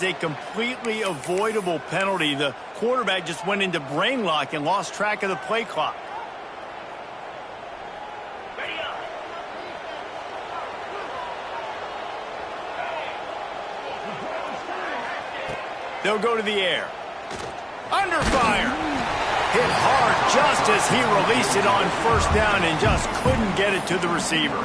A completely avoidable penalty. The quarterback just went into brain lock and lost track of the play clock. They'll go to the air. Under fire. Hit hard just as he released it on first down and just couldn't get it to the receiver.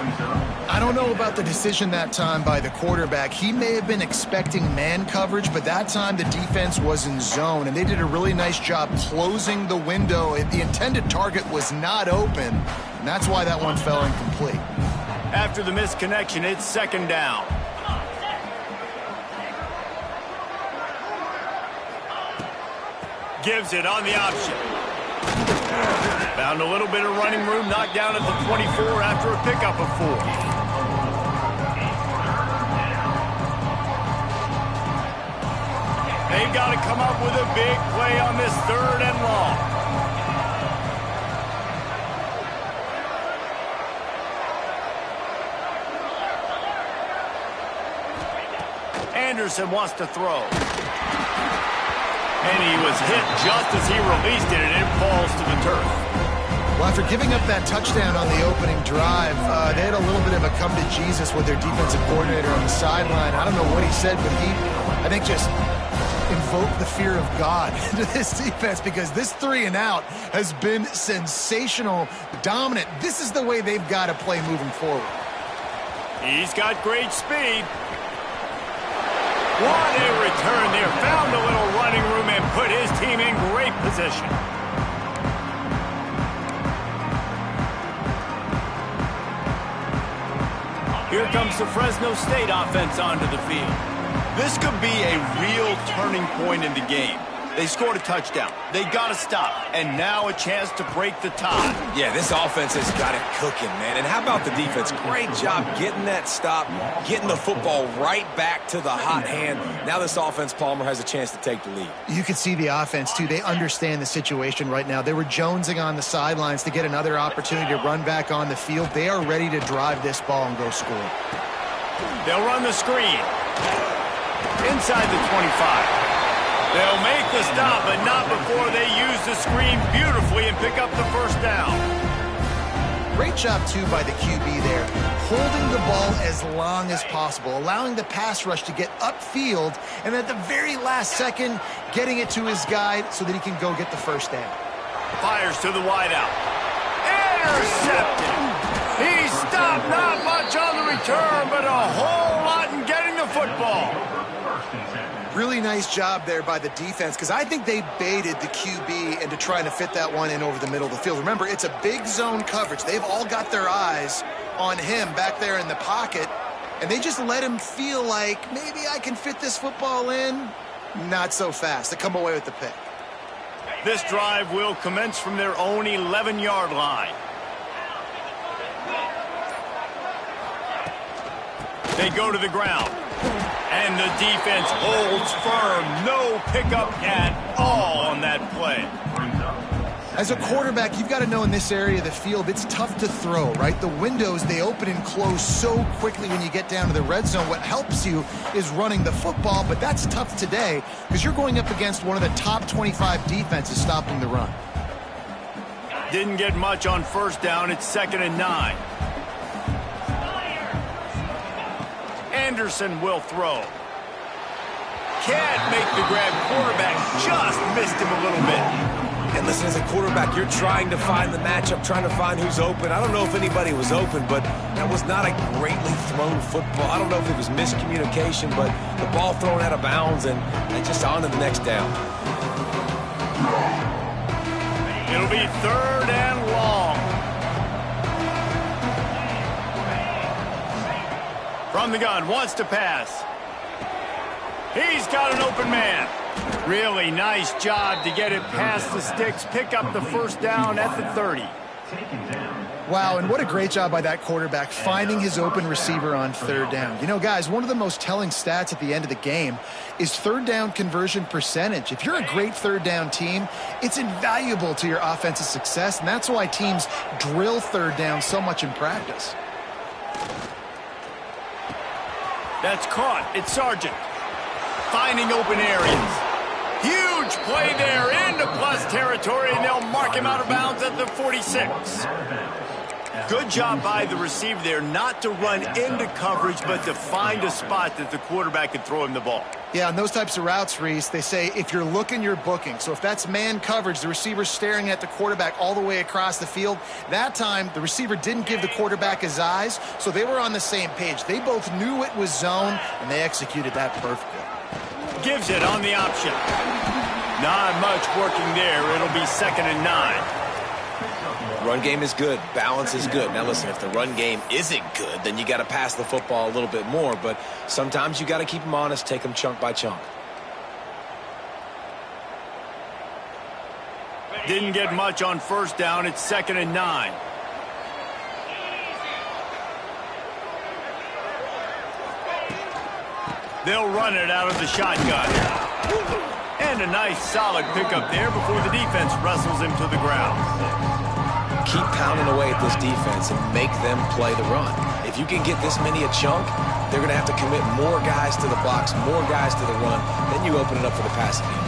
I don't know about the decision that time by the quarterback. He may have been expecting man coverage, but that time the defense was in zone, and they did a really nice job closing the window. The intended target was not open, and that's why that one fell incomplete. After the misconnection, it's second down. Gives it on the option. Found a little bit of running room, knocked down at the 24 after a pickup of 4. They've got to come up with a big play on this 3rd and long. Anderson wants to throw. And he was hit just as he released it, and it falls to the turf. Well, after giving up that touchdown on the opening drive, they had a little bit of a come-to-Jesus with their defensive coordinator on the sideline. I don't know what he said, but he, I think, just invoked the fear of God into this defense, because this 3 and out has been sensational, dominant. This is the way they've got to play moving forward. He's got great speed. What a return there. Found a little running room and put his team in great position. Here comes the Fresno State offense onto the field. This could be a real turning point in the game. They scored a touchdown. They got to stop. And now a chance to break the tie. Yeah, this offense has got it cooking, man. And how about the defense? Great job getting that stop, getting the football right back to the hot hand. Now this offense, Palmer, has a chance to take the lead. You can see the offense, too. They understand the situation right now. They were jonesing on the sidelines to get another opportunity to run back on the field. They are ready to drive this ball and go score. They'll run the screen. Inside the 25. They'll make the stop, but not before they use the screen beautifully and pick up the first down. Great job, too, by the QB there, holding the ball as long as possible, allowing the pass rush to get upfield, and at the very last second, getting it to his guy so that he can go get the first down. Fires to the wideout. Intercepted. He stopped, not much on the return, but a whole lot in getting the football. Really nice job there by the defense, because I think they baited the QB into trying to fit that one in over the middle of the field. Remember, it's a big zone coverage. They've all got their eyes on him back there in the pocket, and they just let him feel like, maybe I can fit this football in. Not so fast. They come away with the pick. This drive will commence from their own 11-yard line. They go to the ground. And the defense holds firm. No pickup at all on that play. As a quarterback, you've got to know in this area of the field, it's tough to throw, right? The windows, they open and close so quickly when you get down to the red zone. What helps you is running the football, but that's tough today because you're going up against one of the top 25 defenses stopping the run. Didn't get much on first down. It's 2nd and 9. Anderson will throw. Can't make the grab. Quarterback just missed him a little bit. And listen, as a quarterback, you're trying to find the matchup, trying to find who's open. I don't know if anybody was open, but that was not a greatly thrown football. I don't know if it was miscommunication, but the ball thrown out of bounds and just on to the next down. It'll be 3rd and long. From the gun, wants to pass. He's got an open man. Really nice job to get it past the sticks, pick up the first down at the 30. Wow, and what a great job by that quarterback, finding his open receiver on 3rd down. You know, guys, one of the most telling stats at the end of the game is 3rd down conversion percentage. If you're a great 3rd down team, it's invaluable to your offensive success, and that's why teams drill 3rd down so much in practice. That's caught. It's Sargent. finding open areas. Huge play there into plus territory, and they'll mark him out of bounds at the 46. Good job by the receiver there not to run into coverage, but to find a spot that the quarterback can throw him the ball. Yeah, on those types of routes, Reese, they say if you're looking, you're booking. So if that's man coverage, the receiver's staring at the quarterback all the way across the field. That time, the receiver didn't give the quarterback his eyes, so they were on the same page. They both knew it was zone, and they executed that perfectly. Gives it on the option. Not much working there. It'll be 2nd and 9. Run game is good. Balance is good. Now, listen, if the run game isn't good, then you got to pass the football a little bit more. But sometimes you got to keep them honest, take them chunk by chunk. Didn't get much on 1st down. It's 2nd and 9. They'll run it out of the shotgun. And a nice solid pickup there before the defense wrestles him to the ground. Keep pounding away at this defense and make them play the run. If you can get this many a chunk, they're going to have to commit more guys to the box, more guys to the run. Then you open it up for the passing game.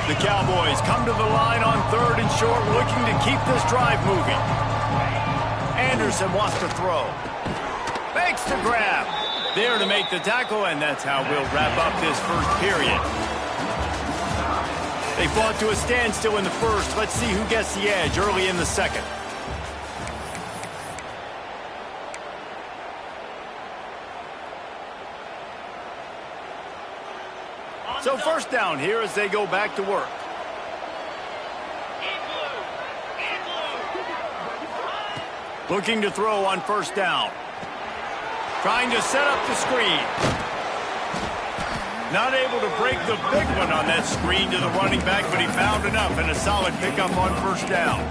The Cowboys come to the line on 3rd and short, looking to keep this drive moving. Anderson wants to throw. Makes the grab. There to make the tackle, and that's how we'll wrap up this first period. They fought to a standstill in the first. Let's see who gets the edge early in the second. So 1st down here as they go back to work. Looking to throw on 1st down. Trying to set up the screen. Not able to break the big one on that screen to the running back, but he found enough and a solid pickup on 1st down.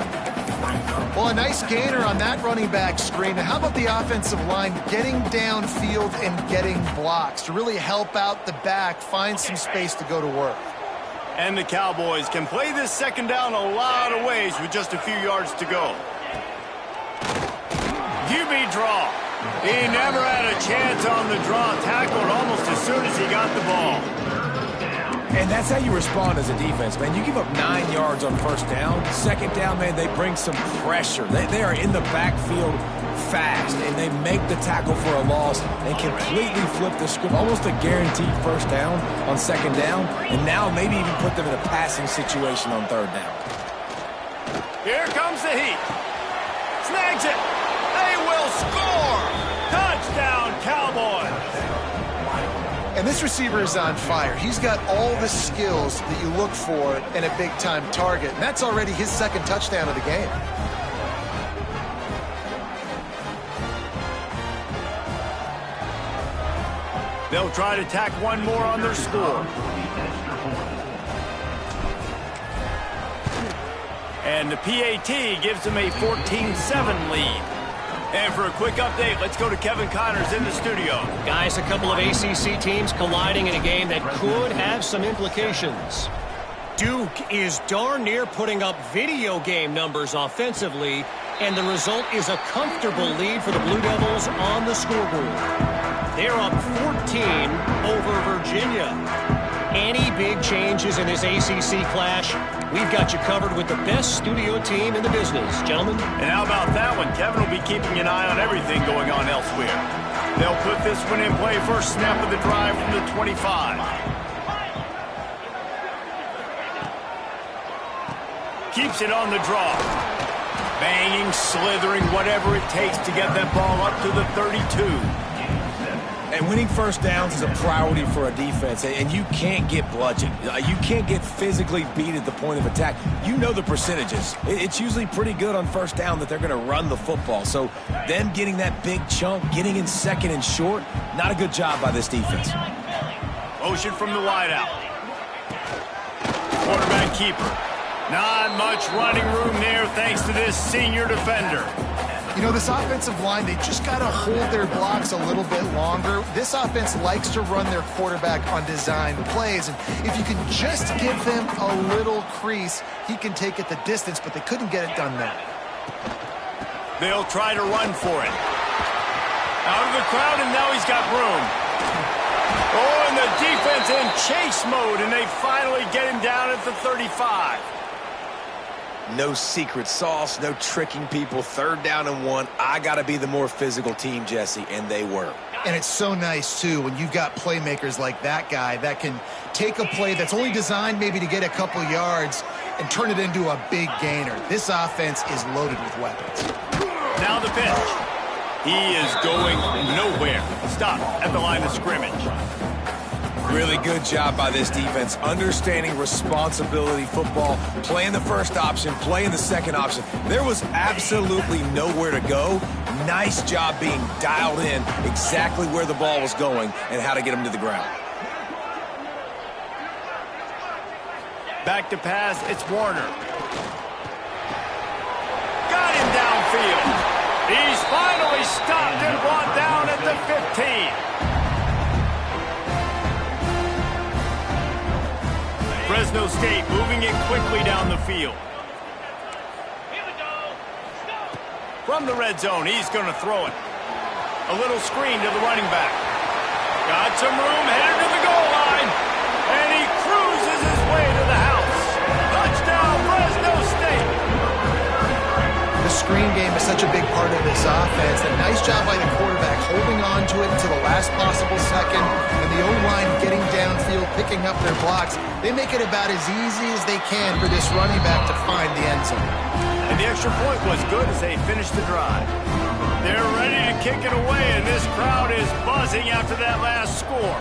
Well, a nice gainer on that running back screen. Now, how about the offensive line getting downfield and getting blocks to really help out the back, find some space to go to work? And the Cowboys can play this 2nd down a lot of ways with just a few yards to go. QB draw. He never had a chance on the draw, tackled almost as soon as he got the ball. And that's how you respond as a defense, man. You give up 9 yards on 1st down. 2nd down, man, they bring some pressure. They are in the backfield fast, and they make the tackle for a loss and completely flip the script. Almost a guaranteed 1st down on 2nd down, and now maybe even put them in a passing situation on 3rd down. Here comes the heat. Snags it. They will score. Touchdown, Cowboys. And this receiver is on fire. He's got all the skills that you look for in a big-time target. And that's already his 2nd touchdown of the game. They'll try to tack one more on their score. And the PAT gives them a 14-7 lead. And for a quick update, let's go to Kevin Connors in the studio. Guys, a couple of ACC teams colliding in a game that could have some implications. Duke is darn near putting up video game numbers offensively, and the result is a comfortable lead for the Blue Devils on the scoreboard. They're up 14 over Virginia. Any big changes in this ACC clash, we've got you covered with the best studio team in the business, gentlemen. And how about that one? Kevin will be keeping an eye on everything going on elsewhere. They'll put this one in play. First snap of the drive from the 25. Keeps it on the draw. Banging, slithering, whatever it takes to get that ball up to the 32. And winning 1st downs is a priority for a defense, and you can't get bludgeoned. You can't get physically beat at the point of attack. You know the percentages. It's usually pretty good on 1st down that they're going to run the football. So them getting that big chunk, getting in 2nd and short, not a good job by this defense. Motion from the wideout. Quarterback keeper. Not much running room there thanks to this senior defender. You know, this offensive line, they just got to hold their blocks a little bit longer. This offense likes to run their quarterback on design plays, and if you can just give him a little crease, he can take it the distance, but they couldn't get it done now. They'll try to run for it. Out of the crowd, and now he's got room. Oh, and the defense in chase beast mode, and they finally get him down at the 35. No secret sauce, no tricking people. 3rd down and 1. I got to be the more physical team, Jesse, and they were. And it's so nice, too, when you've got playmakers like that guy that can take a play that's only designed maybe to get a couple yards and turn it into a big gainer. This offense is loaded with weapons. Now the pitch. He is going nowhere. Stop at the line of scrimmage. Really good job by this defense, understanding responsibility football, playing the first option, playing the second option. There was absolutely nowhere to go. Nice job being dialed in exactly where the ball was going and how to get him to the ground. Back to pass, it's Warner. Got him downfield. He's finally stopped and brought down at the 15. Fresno State moving it quickly down the field. From the red zone, he's going to throw it. A little screen to the running back. Got some room, headed to the goal line. And he cruises his way to the house. Touchdown, Fresno State. The screen game is such a big part of this offense. A nice job by the quarterback holding on to it until the last possible second, and the O-line getting downfield, picking up their blocks. They make it about as easy as they can for this running back to find the end zone. And the extra point was good as they finished the drive. They're ready to kick it away, and this crowd is buzzing after that last score.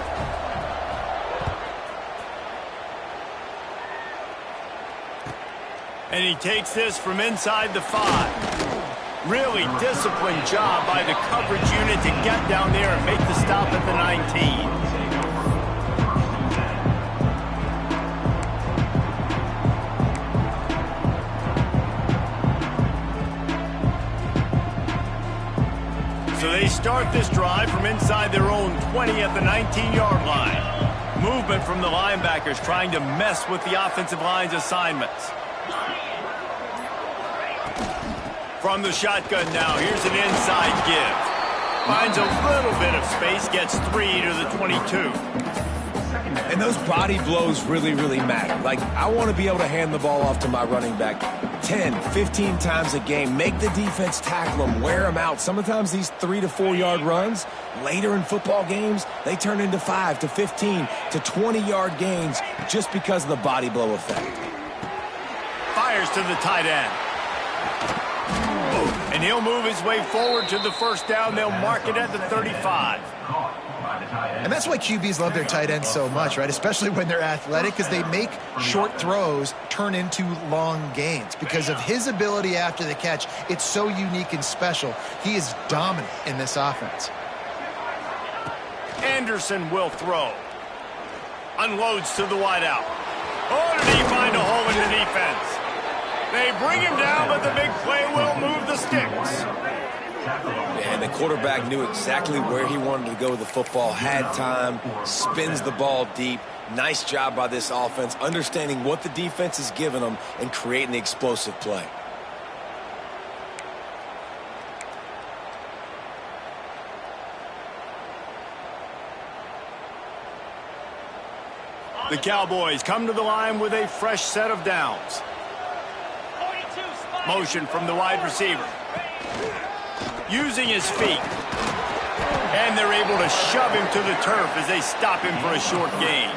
And he takes this from inside the 5. Really disciplined job by the coverage unit to get down there and make the stop at the 19. So they start this drive from inside their own 20 at the 19-yard line. Movement from the linebackers trying to mess with the offensive line's assignments. From the shotgun now, here's an inside give. Finds a little bit of space, gets 3 to the 22. And those body blows really, really matter. Like, I want to be able to hand the ball off to my running back 10, 15 times a game. Make the defense tackle them, wear them out. Sometimes these 3 to 4 yard runs, later in football games, they turn into 5 to 15 to 20-yard gains just because of the body blow effect. Fires to the tight end. And he'll move his way forward to the first down. They'll mark it at the 35. And that's why QBs love their tight ends so much, right? Especially when they're athletic, because they make short throws turn into long gains. Because of his ability after the catch, it's so unique and special. He is dominant in this offense. Anderson will throw. Unloads to the wideout. Oh, did he find a hole in the defense? They bring him down, but the big play will move the sticks. And the quarterback knew exactly where he wanted to go with the football, had time, spins the ball deep. Nice job by this offense, understanding what the defense is giving them and creating the explosive play. The Cowboys come to the line with a fresh set of downs. Motion from the wide receiver. Using his feet. And they're able to shove him to the turf as they stop him for a short gain.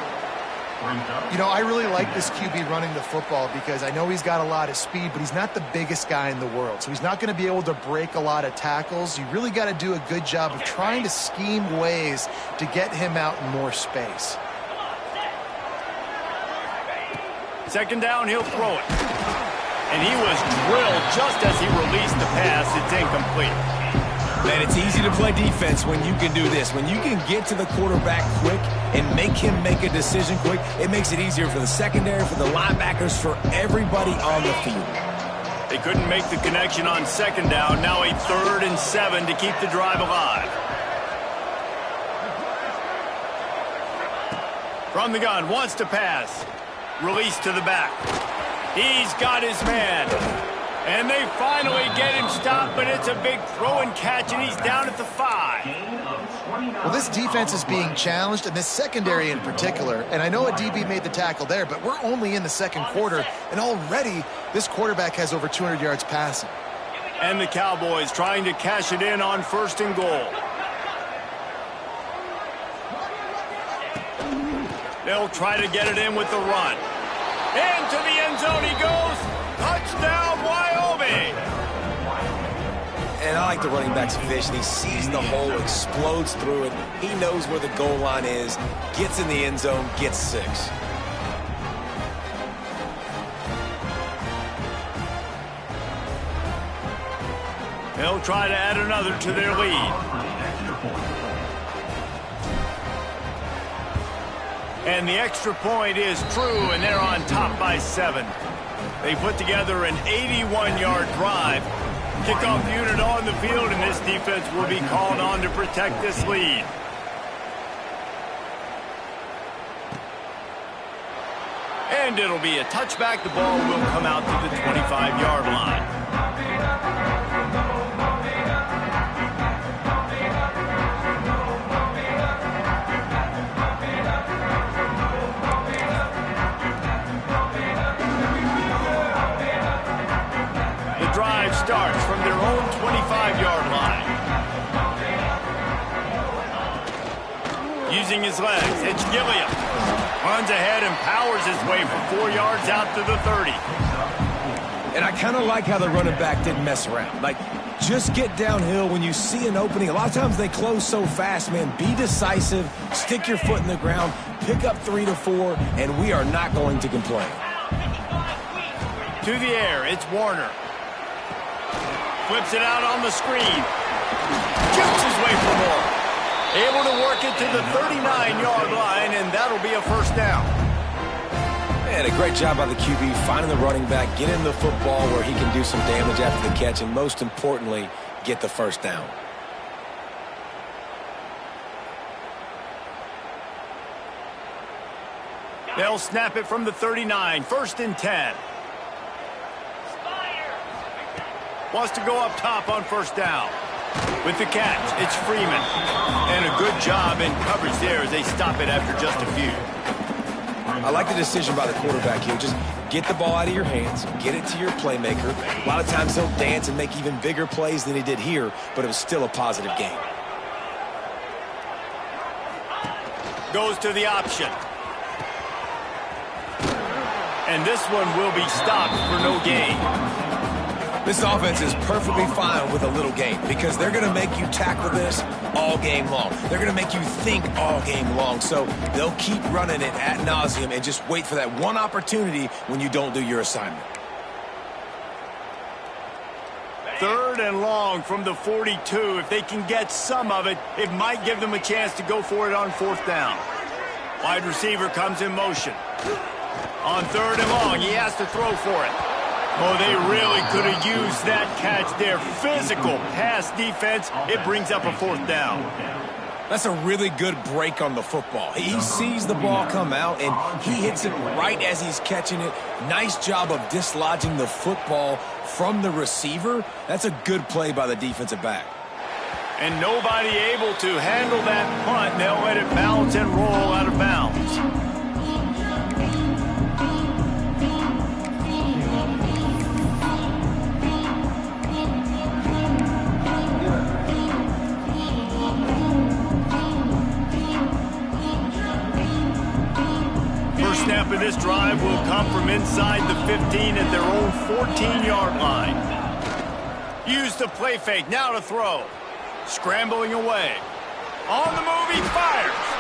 You know, I really like this QB running the football because I know he's got a lot of speed, but he's not the biggest guy in the world. So he's not going to be able to break a lot of tackles. You really got to do a good job of trying to scheme ways to get him out in more space. Second down, he'll throw it. And he was drilled just as he released the pass. It's incomplete. Man, it's easy to play defense when you can do this. When you can get to the quarterback quick and make him make a decision quick, it makes it easier for the secondary, for the linebackers, for everybody on the field. They couldn't make the connection on second down. Now a 3rd and 7 to keep the drive alive. From the gun, wants to pass. Release to the back. He's got his man. And they finally get him stopped, but it's a big throw and catch, and he's down at the 5. Well, this defense is being challenged, and this secondary in particular. And I know a DB made the tackle there, but we're only in the second quarter, and already this quarterback has over 200 yards passing. And the Cowboys trying to cash it in on 1st and goal. They'll try to get it in with the run. Into the end zone he goes. Touchdown, Wyoming! And I like the running back's vision. He sees the hole, explodes through it. He knows where the goal line is, gets in the end zone, gets 6. They'll try to add another to their lead. And the extra point is true, and they're on top by 7. They put together an 81-yard drive. Kickoff unit on the field, and this defense will be called on to protect this lead. And it'll be a touchback. The ball will come out to the 25-yard line. Starts from their own 25-yard line. Using his legs, it's Gilliam. Runs ahead and powers his way for 4 yards out to the 30. And I kind of like how the running back didn't mess around. Like, just get downhill when you see an opening. A lot of times they close so fast, man. Be decisive, stick your foot in the ground, pick up 3 to 4, and we are not going to complain. To the air, it's Warner. Flips it out on the screen. Jukes his way for more. Able to work it to the 39-yard line, and that'll be a 1st down. And a great job by the QB finding the running back, getting the football where he can do some damage after the catch, and most importantly, get the 1st down. They'll snap it from the 39, 1st and 10. Wants to go up top on 1st down. With the catch, it's Freeman. And a good job in coverage there as they stop it after just a few. I like the decision by the quarterback here. Just get the ball out of your hands, get it to your playmaker. A lot of times he'll dance and make even bigger plays than he did here, but it was still a positive game. Goes to the option. And this one will be stopped for no gain. This offense is perfectly fine with a little game because they're going to make you tackle this all game long. They're going to make you think all game long. So they'll keep running it ad nauseum and just wait for that one opportunity when you don't do your assignment. 3rd and long from the 42. If they can get some of it, it might give them a chance to go for it on 4th down. Wide receiver comes in motion. On 3rd and long, he has to throw for it. Oh, they really could have used that catch there. Physical pass defense. It brings up a 4th down. That's a really good break on the football. He sees the ball come out, and he hits it right as he's catching it. Nice job of dislodging the football from the receiver. That's a good play by the defensive back. And nobody able to handle that punt. They'll let it bounce and roll out of bounds. Snap of this drive will come from inside the 15 at their own 14-yard line. Use the play fake, now to throw. Scrambling away. On the move, he fires.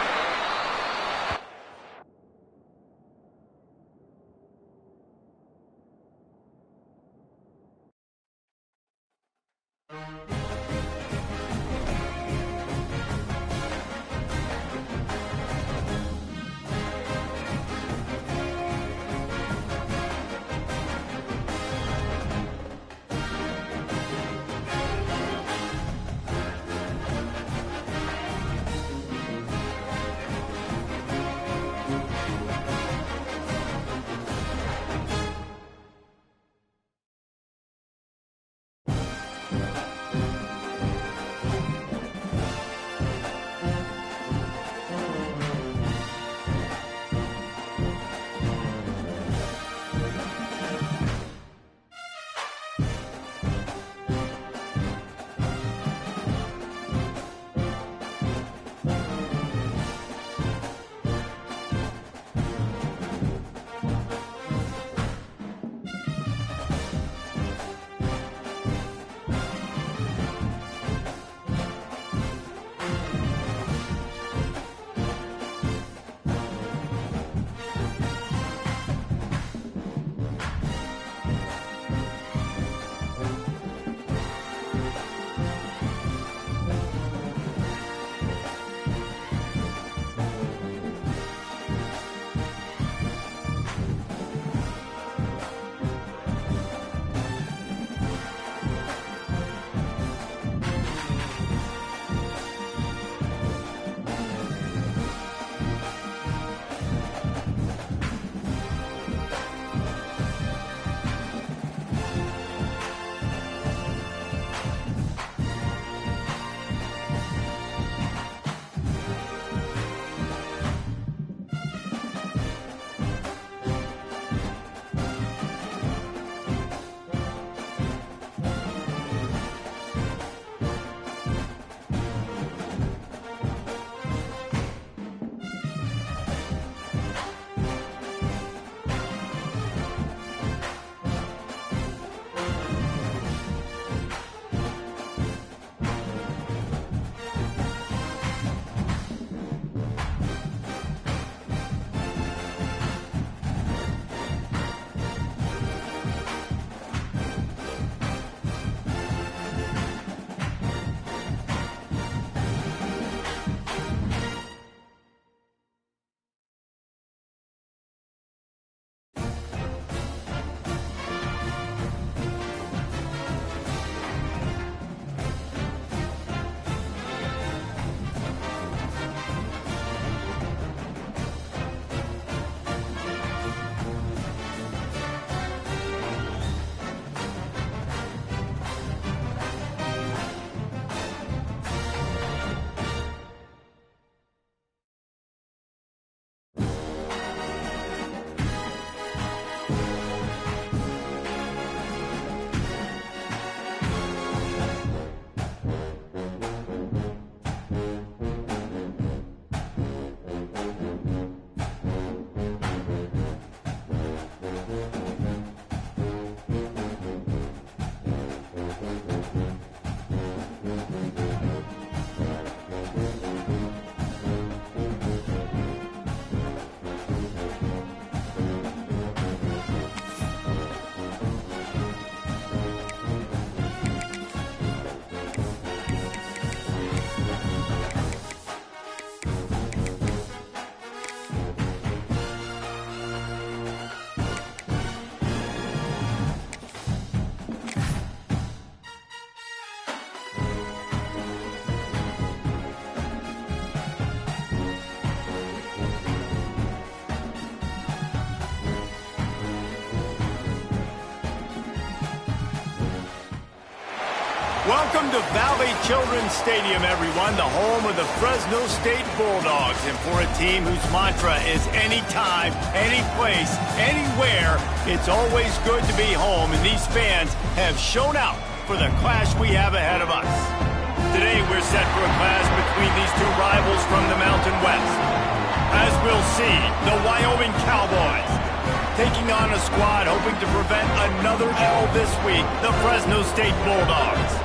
Welcome to Valley Children's Stadium, everyone, the home of the Fresno State Bulldogs. And for a team whose mantra is anytime, any place, anywhere, it's always good to be home. And these fans have shown out for the clash we have ahead of us. Today, we're set for a clash between these two rivals from the Mountain West. As we'll see, the Wyoming Cowboys taking on a squad hoping to prevent another L this week, the Fresno State Bulldogs.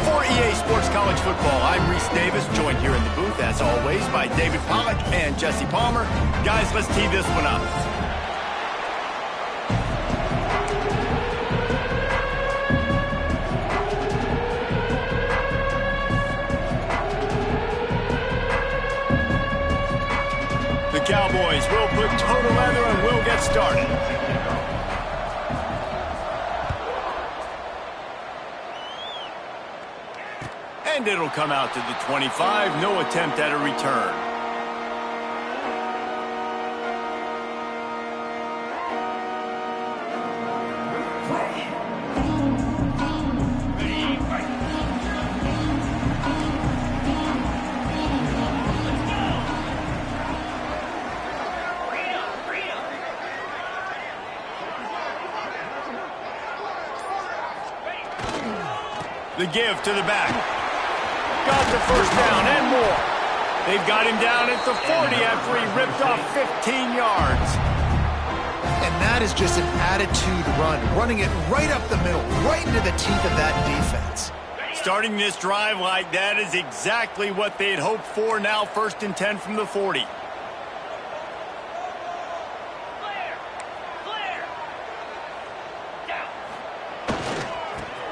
For EA Sports College Football, I'm Reese Davis, joined here in the booth, as always, by David Pollack and Jesse Palmer. Guys, let's tee this one up. The Cowboys will put total leather and we'll get started. And it'll come out to the 25. No attempt at a return. The give to the back. Got the first down and more. They've got him down at the 40 after he ripped off 15 yards. And that is just an attitude run, running it right up the middle, right into the teeth of that defense. Starting this drive like that is exactly what they'd hoped for. Now 1st and 10 from the 40.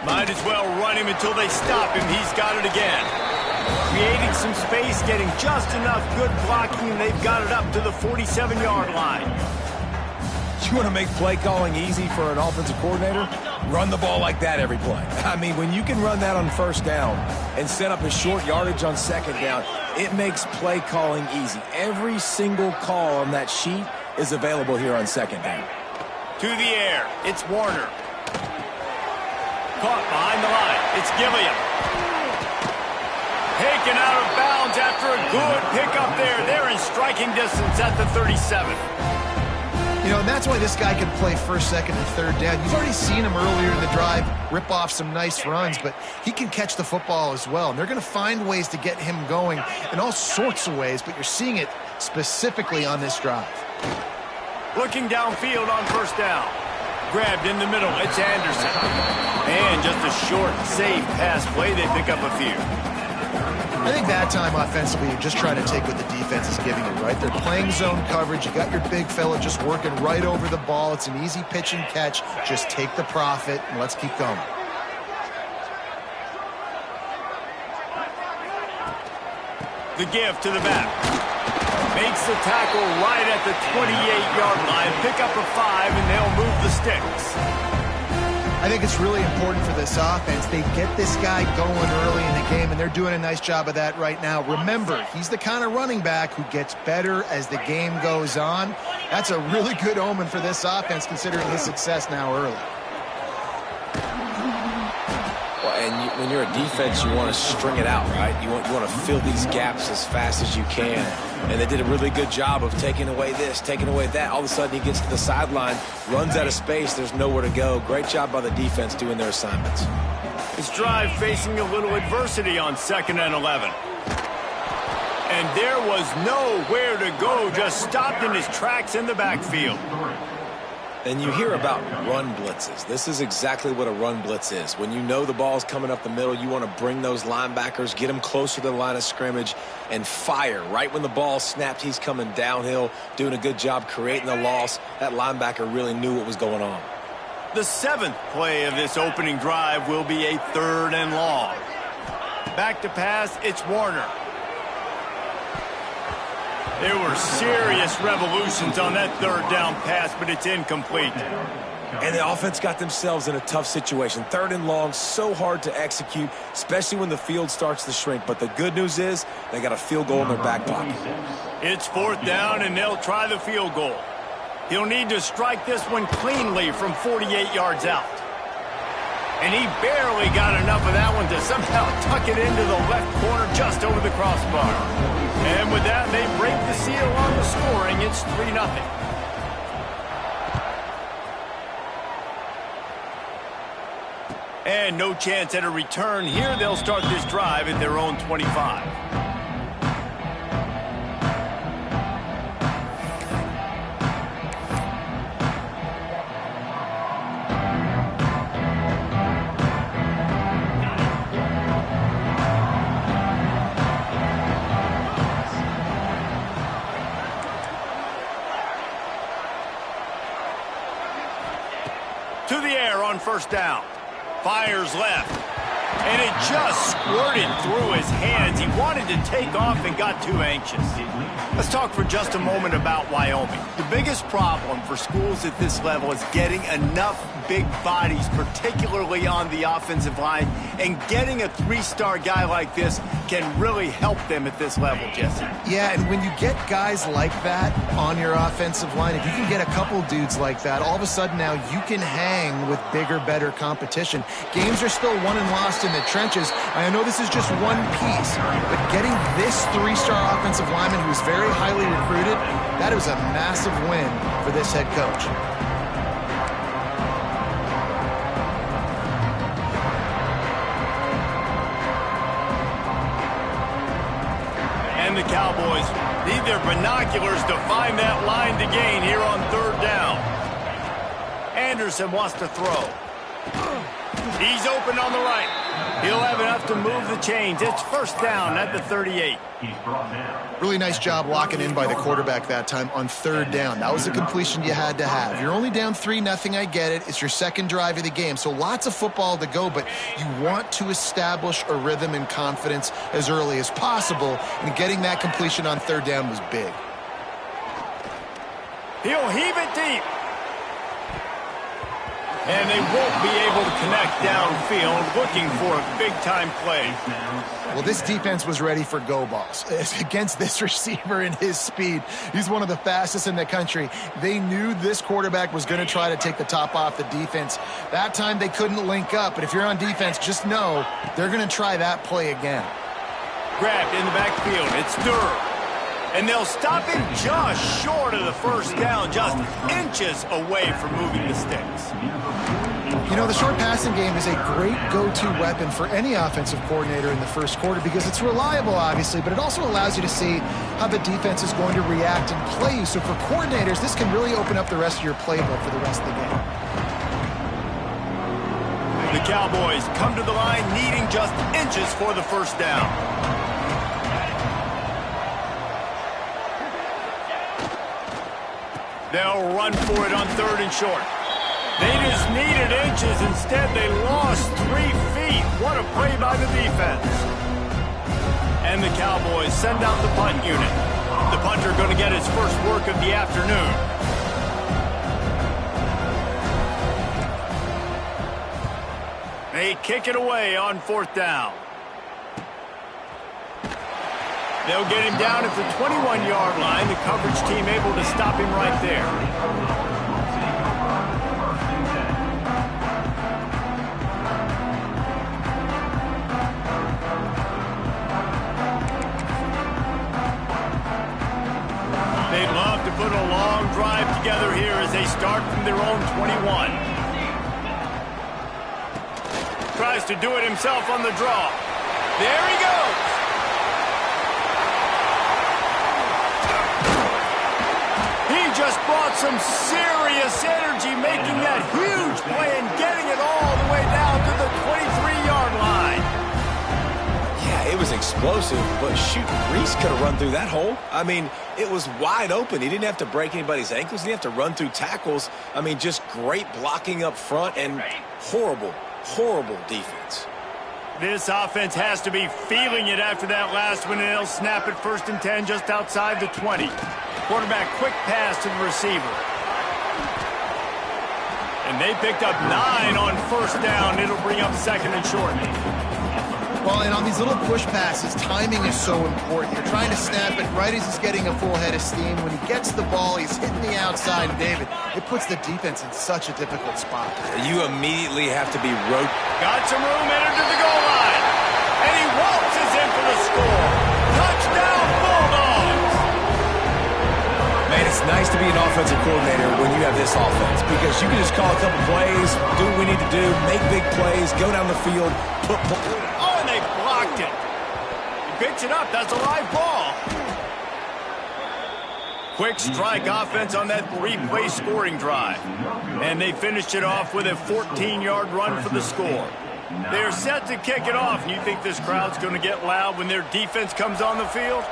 Might as well run him until they stop him. He's got it again. Creating some space, getting just enough good blocking, and they've got it up to the 47-yard line. You want to make play calling easy for an offensive coordinator? Run the ball like that every play. I mean, when you can run that on 1st down and set up a short yardage on 2nd down, it makes play calling easy. Every single call on that sheet is available here on 2nd down. To the air, it's Warner. Caught behind the line. It's Gilliam. Taken out of bounds after a good pickup there. They're in striking distance at the 37. You know, and that's why this guy can play 1st, 2nd, and 3rd down. You've already seen him earlier in the drive rip off some nice runs, but he can catch the football as well. And they're going to find ways to get him going in all sorts of ways, but you're seeing it specifically on this drive. Looking downfield on 1st down. Grabbed in the middle, it's Anderson. And just a short, safe pass play, they pick up a few. I think that time offensively, you're just trying to take what the defense is giving you, right? They're playing zone coverage. You got your big fella just working right over the ball. It's an easy pitch and catch. Just take the profit, and let's keep going. The give to the back. Makes the tackle right at the 28-yard line. Pick up a 5, and they'll move the sticks. I think it's really important for this offense. They get this guy going early in the game, and they're doing a nice job of that right now. Remember, he's the kind of running back who gets better as the game goes on. That's a really good omen for this offense, considering his success now early. And when you're a defense, you want to string it out, right? You want to fill these gaps as fast as you can. And they did a really good job of taking away this, taking away that. All of a sudden, he gets to the sideline, runs out of space. There's nowhere to go. Great job by the defense doing their assignments. This drive facing a little adversity on 2nd and 11. And there was nowhere to go, just stopped in his tracks in the backfield. And you hear about run blitzes. This is exactly what a run blitz is. When you know the ball's coming up the middle, you want to bring those linebackers, get them closer to the line of scrimmage, and fire. Right when the ball snapped, he's coming downhill, doing a good job creating the loss. That linebacker really knew what was going on. The 7th play of this opening drive will be a 3rd and long. Back to pass, it's Warner. There were serious revolutions on that 3rd down pass, but it's incomplete. And the offense got themselves in a tough situation. 3rd and long, so hard to execute, especially when the field starts to shrink. But the good news is they got a field goal in their back pocket. It's 4th down, and they'll try the field goal. He'll need to strike this one cleanly from 48 yards out. And he barely got enough of that one to somehow tuck it into the left corner just over the crossbar. And with that, they break the seal on the scoring. It's 3-0. And no chance at a return here. They'll start this drive at their own 25. To the air on first down. Fires left. And it just squirted through his hands. He wanted to take off and got too anxious. Let's talk for just a moment about Wyoming. The biggest problem for schools at this level is getting enough big bodies, particularly on the offensive line, and getting a three-star guy like this can really help them at this level, Jesse. Yeah, and when you get guys like that on your offensive line, if you can get a couple dudes like that, all of a sudden now you can hang with bigger, better competition. Games are still won and lost in the trenches. I know this is just one piece, but getting this three-star offensive lineman who is very highly recruited, that was a massive win for this head coach. And the Cowboys need their binoculars to find that line to gain here on third down. Anderson wants to throw. He's open on the right. He'll have enough to move the chains. It's first down at the 38. Really nice job locking in by the quarterback that time on third down. That was a completion you had to have. You're only down 3-0, I get it. It's your second drive of the game, so lots of football to go, but you want to establish a rhythm and confidence as early as possible, and getting that completion on third down was big. He'll heave it deep. And they won't be able to connect downfield, looking for a big-time play. Well, this defense was ready for go balls. Against this receiver and his speed, he's one of the fastest in the country. They knew this quarterback was going to try to take the top off the defense. That time they couldn't link up, but if you're on defense, just know they're going to try that play again. Grabbed in the backfield. It's Durr. And they'll stop him just short of the first down, just inches away from moving the sticks. You know, the short passing game is a great go-to weapon for any offensive coordinator in the first quarter because it's reliable, obviously, but it also allows you to see how the defense is going to react and play. So for coordinators, this can really open up the rest of your playbook for the rest of the game. The Cowboys come to the line needing just inches for the first down. They'll run for it on third and short. They just needed inches. Instead, they lost 3 feet. What a play by the defense. And the Cowboys send out the punt unit. The punter going to get his first work of the afternoon. They kick it away on fourth down. They'll get him down at the 21-yard line. The coverage team able to stop him right there. They'd love to put a long drive together here as they start from their own 21. Tries to do it himself on the draw. There he goes. Just brought some serious energy, making that huge play and getting it all the way down to the 23-yard line. Yeah, it was explosive, but shoot, Reese could have run through that hole. I mean, it was wide open. He didn't have to break anybody's ankles. He didn't have to run through tackles. I mean, just great blocking up front and horrible, horrible defense. This offense has to be feeling it after that last one, and they'll snap it first and 10 just outside the 20. Quarterback quick pass to the receiver. And they picked up 9 on first down. It'll bring up second and short. Well, and on these little push passes, timing is so important. You're trying to snap it right as he's getting a full head of steam. When he gets the ball, he's hitting the outside. And David, it puts the defense in such a difficult spot. You immediately have to be Got some room, entered to the goal line. And he waltzes in for the score. Touchdown, Bulldogs! Man, it's nice to be an offensive coordinator when you have this offense because you can just call a couple plays, do what we need to do, make big plays, go down the field, Oh, and they blocked it. He picks it up. That's a live ball. Quick strike offense on that three-play scoring drive. And they finished it off with a 14-yard run for the score. They're set to kick it off. And you think this crowd's going to get loud when their defense comes on the field?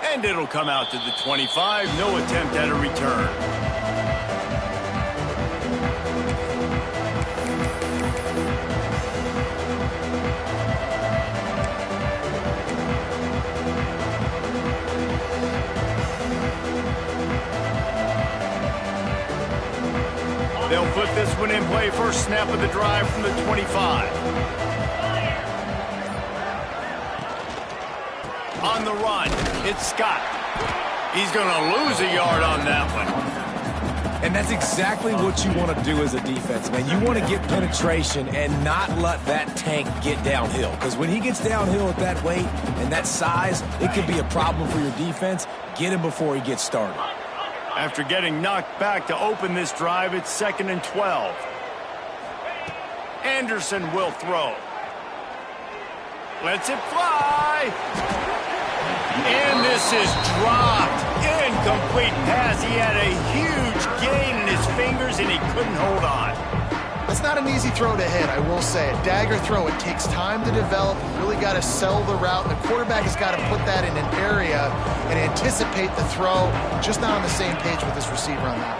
And it'll come out to the 25. No attempt at a return. They'll put this one in play. First snap of the drive from the 25. On the run, it's Scott. He's going to lose a yard on that one. And that's exactly what you want to do as a defense, man. You want to get penetration and not let that tank get downhill. Because when he gets downhill at that weight and that size, it could be a problem for your defense. Get him before he gets started. After getting knocked back to open this drive, it's 2nd and 12. Anderson will throw. Lets it fly. And this is dropped. Incomplete pass. He had a huge gain in his fingers, and he couldn't hold on. That's not an easy throw to hit, I will say. A dagger throw, it takes time to develop. You really got to sell the route. And the quarterback has got to put that in an area and anticipate the throw. Just not on the same page with this receiver on that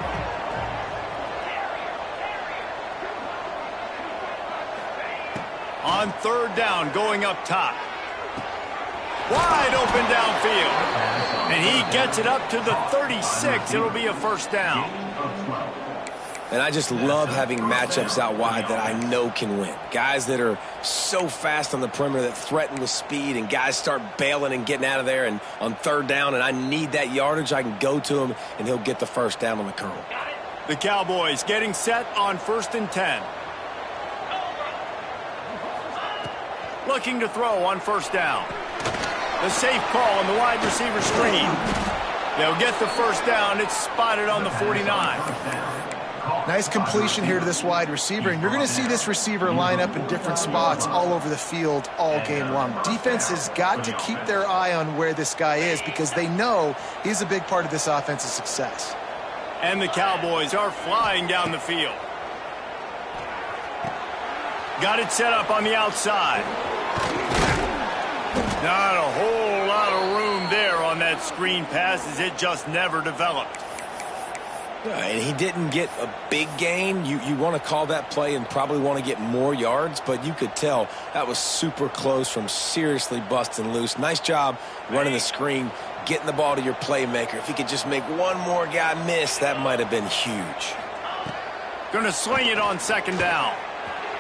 one. On 3rd down, going up top. Wide open downfield. And he gets it up to the 36. It'll be a first down. And I just love having matchups out wide that I know can win. Guys that are so fast on the perimeter that threaten with speed, and guys start bailing and getting out of there. And on 3rd down, and I need that yardage, I can go to him, and he'll get the first down on the curl. The Cowboys getting set on 1st and 10. Looking to throw on 1st down. The safe call on the wide receiver screen. They'll get the first down. It's spotted on the 49. Nice completion here to this wide receiver, and you're going to see this receiver line up in different spots all over the field all game long. Defense has got to keep their eye on where this guy is because they know he's a big part of this offense's success. And the Cowboys are flying down the field. Got it set up on the outside. Not a whole lot of room there on that screen pass as it just never developed. And he didn't get a big gain. You want to call that play and probably want to get more yards, but you could tell that was super close from seriously busting loose. Nice job running the screen, getting the ball to your playmaker. If he could just make one more guy miss, that might have been huge. Going to swing it on 2nd down.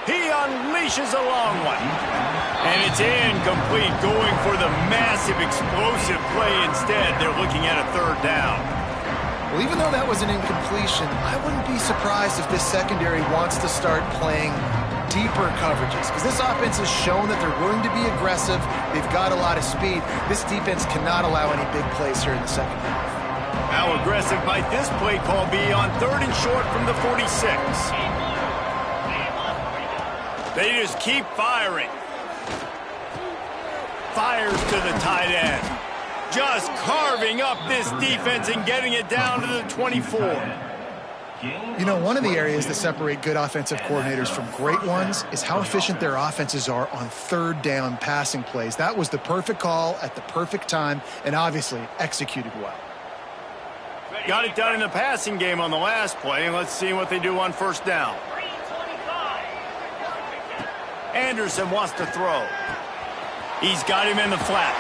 He unleashes a long one. And it's incomplete, going for the massive explosive play instead. They're looking at a 3rd down. Well, even though that was an incompletion, I wouldn't be surprised if this secondary wants to start playing deeper coverages because this offense has shown that they're willing to be aggressive. They've got a lot of speed. This defense cannot allow any big plays here in the second half. How aggressive might this play call be on 3rd and short from the 46? They just keep firing. Fires to the tight end. Just carving up this defense and getting it down to the 24. You know, one of the areas that separate good offensive coordinators from great ones is how efficient their offenses are on 3rd down passing plays. That was the perfect call at the perfect time and obviously executed well. Got it done in the passing game on the last play, and let's see what they do on 1st down. Anderson wants to throw. He's got him in the flat.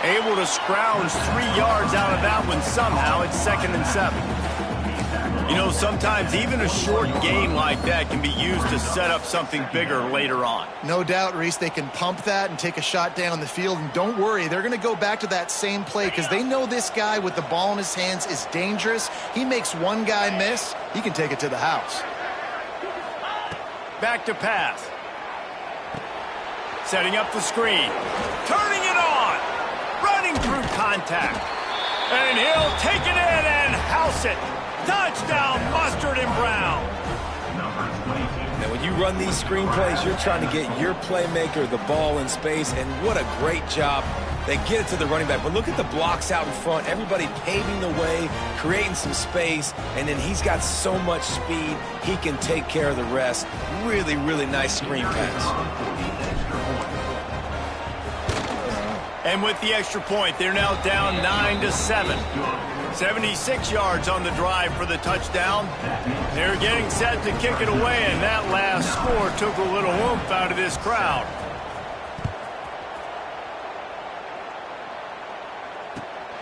Able to scrounge 3 yards out of that one somehow. It's 2nd and 7. You know, sometimes even a short gain like that can be used to set up something bigger later on. No doubt, Reese, they can pump that and take a shot down the field. And don't worry, they're going to go back to that same play because they know this guy with the ball in his hands is dangerous. He makes one guy miss, he can take it to the house. Back to pass. Setting up the screen. Turning it on. Running through contact. And he'll take it in and house it. Touchdown, Mustard and Brown. Now, when you run these screen plays, you're trying to get your playmaker the ball in space, and what a great job. They get it to the running back, but look at the blocks out in front. Everybody paving the way, creating some space, and then he's got so much speed, he can take care of the rest. Really, really nice screen pass. And with the extra point, they're now down 9-7. 76 yards on the drive for the touchdown. They're getting set to kick it away, and that last score took a little oomph out of this crowd.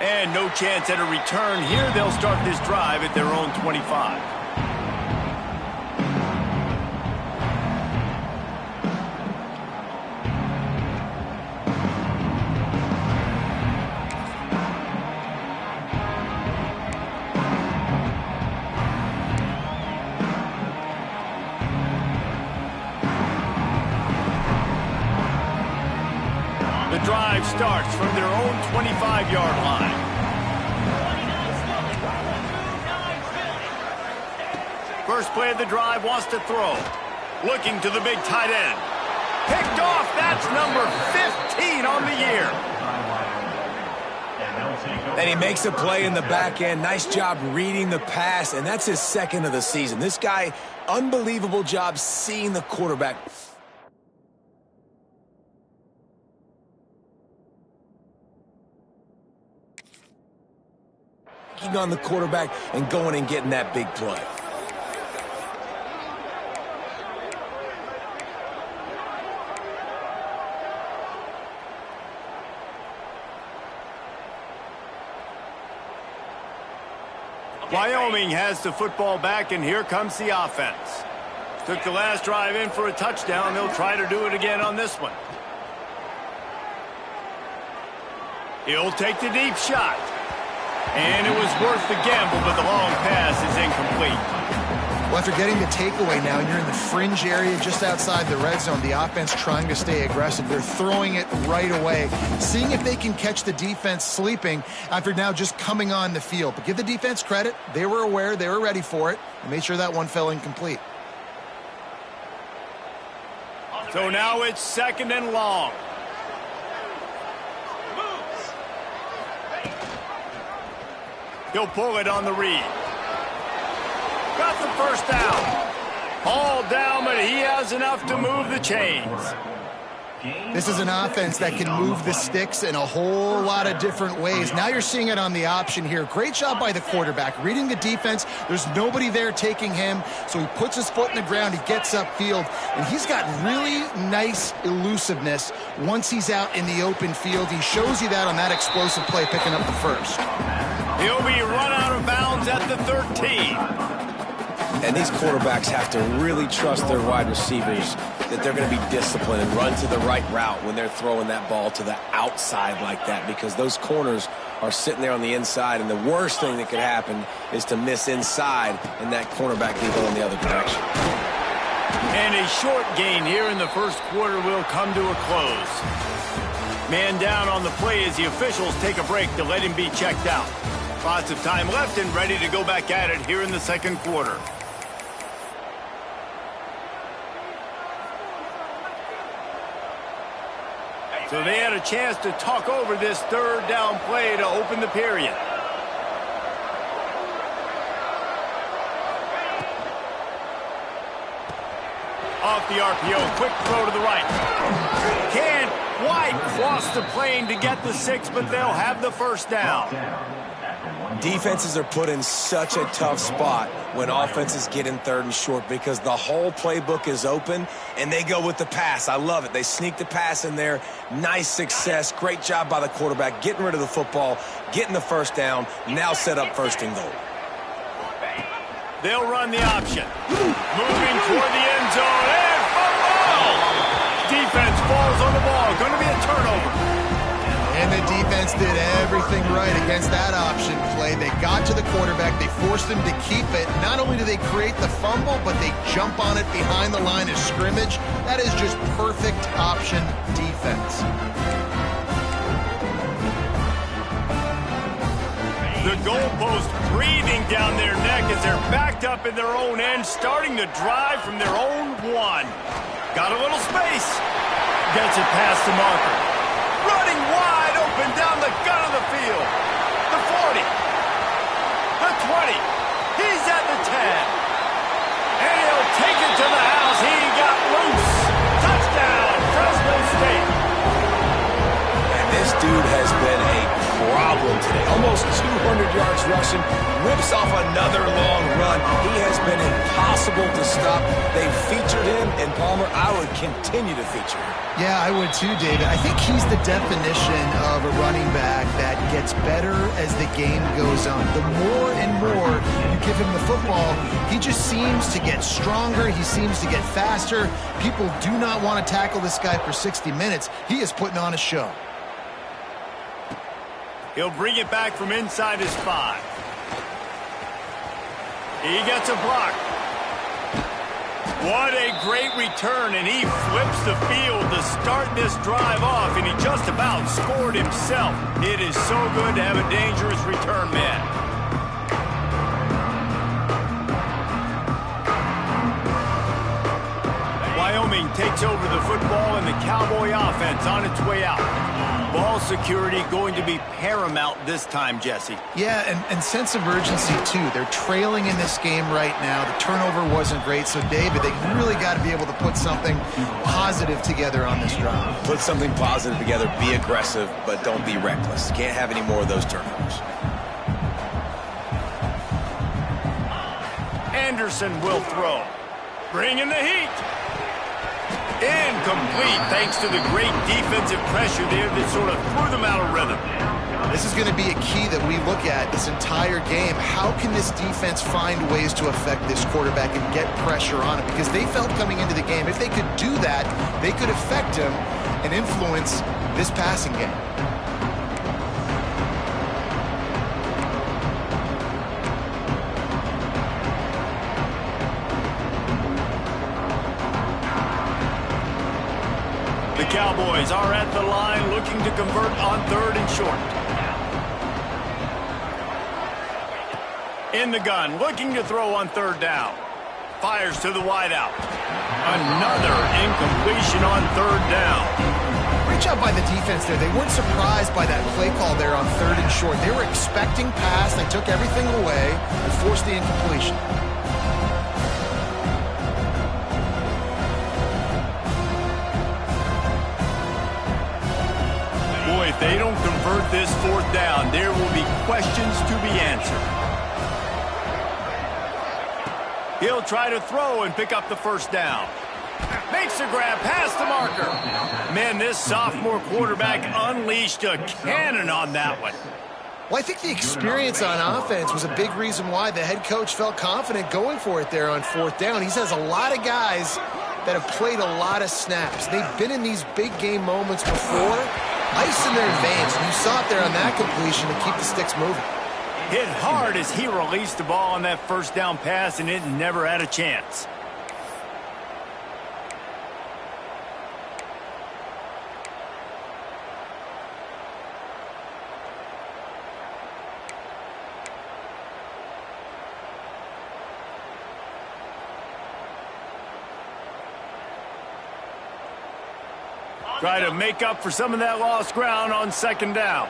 And no chance at a return here. They'll start this drive at their own 25. Drive starts from their own 25-yard line. First play of the drive, wants to throw. Looking to the big tight end. Picked off, that's number 15 on the year. And he makes a play in the back end. Nice job reading the pass, and that's his second of the season. This guy, unbelievable job seeing the quarterback. On the quarterback and going and getting that big play. Wyoming has the football back, and here comes the offense. Took the last drive in for a touchdown. They'll try to do it again on this one. He'll take the deep shot. And it was worth the gamble, but the long pass is incomplete. Well, after getting the takeaway now, and you're in the fringe area just outside the red zone, the offense trying to stay aggressive. They're throwing it right away, seeing if they can catch the defense sleeping after now just coming on the field. But give the defense credit. They were aware. They were ready for it. And made sure that one fell incomplete. So now it's second and long. He'll pull it on the read. Got the first down. All down, but he has enough to move the chains. This is an offense that can move the sticks in a whole lot of different ways. Now you're seeing it on the option here. Great job by the quarterback. Reading the defense. There's nobody there taking him, so he puts his foot in the ground. He gets upfield, and he's got really nice elusiveness once he's out in the open field. He shows you that on that explosive play, picking up the first. He'll be run out of bounds at the 13. And these quarterbacks have to really trust their wide receivers that they're going to be disciplined and run to the right route when they're throwing that ball to the outside like that, because those corners are sitting there on the inside, and the worst thing that could happen is to miss inside and that cornerback can go in the other direction. And a short gain here in the first quarter will come to a close. Man down on the play as the officials take a break to let him be checked out. Lots of time left and ready to go back at it here in the second quarter. So they had a chance to talk over this third down play to open the period. Off the RPO, quick throw to the right. Can't quite cross the plane to get the 6, but they'll have the first down. Defenses are put in such a tough spot when offenses get in third and short because the whole playbook is open and they go with the pass. I love it. They sneak the pass in there. Nice success. Great job by the quarterback getting rid of the football, getting the first down, now set up first and goal. They'll run the option. Moving toward the end zone. And fumble! Defense falls on the ball. Going to be a turnover. And the defense did everything right against that option play. They got to the quarterback. They forced him to keep it. Not only do they create the fumble, but they jump on it behind the line of scrimmage. That is just perfect option defense. The goalpost breathing down their neck as they're backed up in their own end, starting to drive from their own one. Got a little space. Gets it past the marker. Running wide open down the gun of the field. The 40. The 20. He's at the 10. And he'll take it to the house. He got loose. Touchdown, Fresno State. And this dude has been a problem today. Almost 200 yards rushing. Whips off another long run. He has been impossible to stop. They've featured him, and Palmer, I would continue to feature him. Yeah, I would too, David. I think he's the definition of a running back that gets better as the game goes on. The more and more you give him the football, he just seems to get stronger. He seems to get faster. People do not want to tackle this guy for 60 minutes. He is putting on a show. He'll bring it back from inside his 5. He gets a block. What a great return, and he flips the field to start this drive off, and he just about scored himself. It is so good to have a dangerous return man. Wyoming takes over the football, and the Cowboy offense on its way out. Ball security going to be paramount this time, Jesse. Yeah, and sense of urgency, too. They're trailing in this game right now. The turnover wasn't great, so, David, they really got to be able to put something positive together on this drive. Put something positive together, be aggressive, but don't be reckless. Can't have any more of those turnovers. Anderson will throw. Bringing the heat. Incomplete, thanks to the great defensive pressure there that sort of threw them out of rhythm. This is going to be a key that we look at this entire game. How can this defense find ways to affect this quarterback and get pressure on him? Because they felt coming into the game, if they could do that, they could affect him and influence this passing game. The Cowboys are at the line looking to convert on 3rd and short. In the gun, looking to throw on 3rd down. Fires to the wideout. Another incompletion on 3rd down. Great job by the defense there. They weren't surprised by that play call there on 3rd and short. They were expecting pass. They took everything away and forced the incompletion. Boy, if they don't convert this 4th down, there will be questions to be answered. He'll try to throw and pick up the 1st down. Makes a grab past the marker. Man, this sophomore quarterback unleashed a cannon on that one. Well, I think the experience on offense was a big reason why the head coach felt confident going for it there on 4th down. He has a lot of guys that have played a lot of snaps. They've been in these big game moments before. Ice in their veins, and you saw it there on that completion to keep the sticks moving. Hit hard as he released the ball on that 1st down pass, and it never had a chance. Try to make up for some of that lost ground on 2nd down.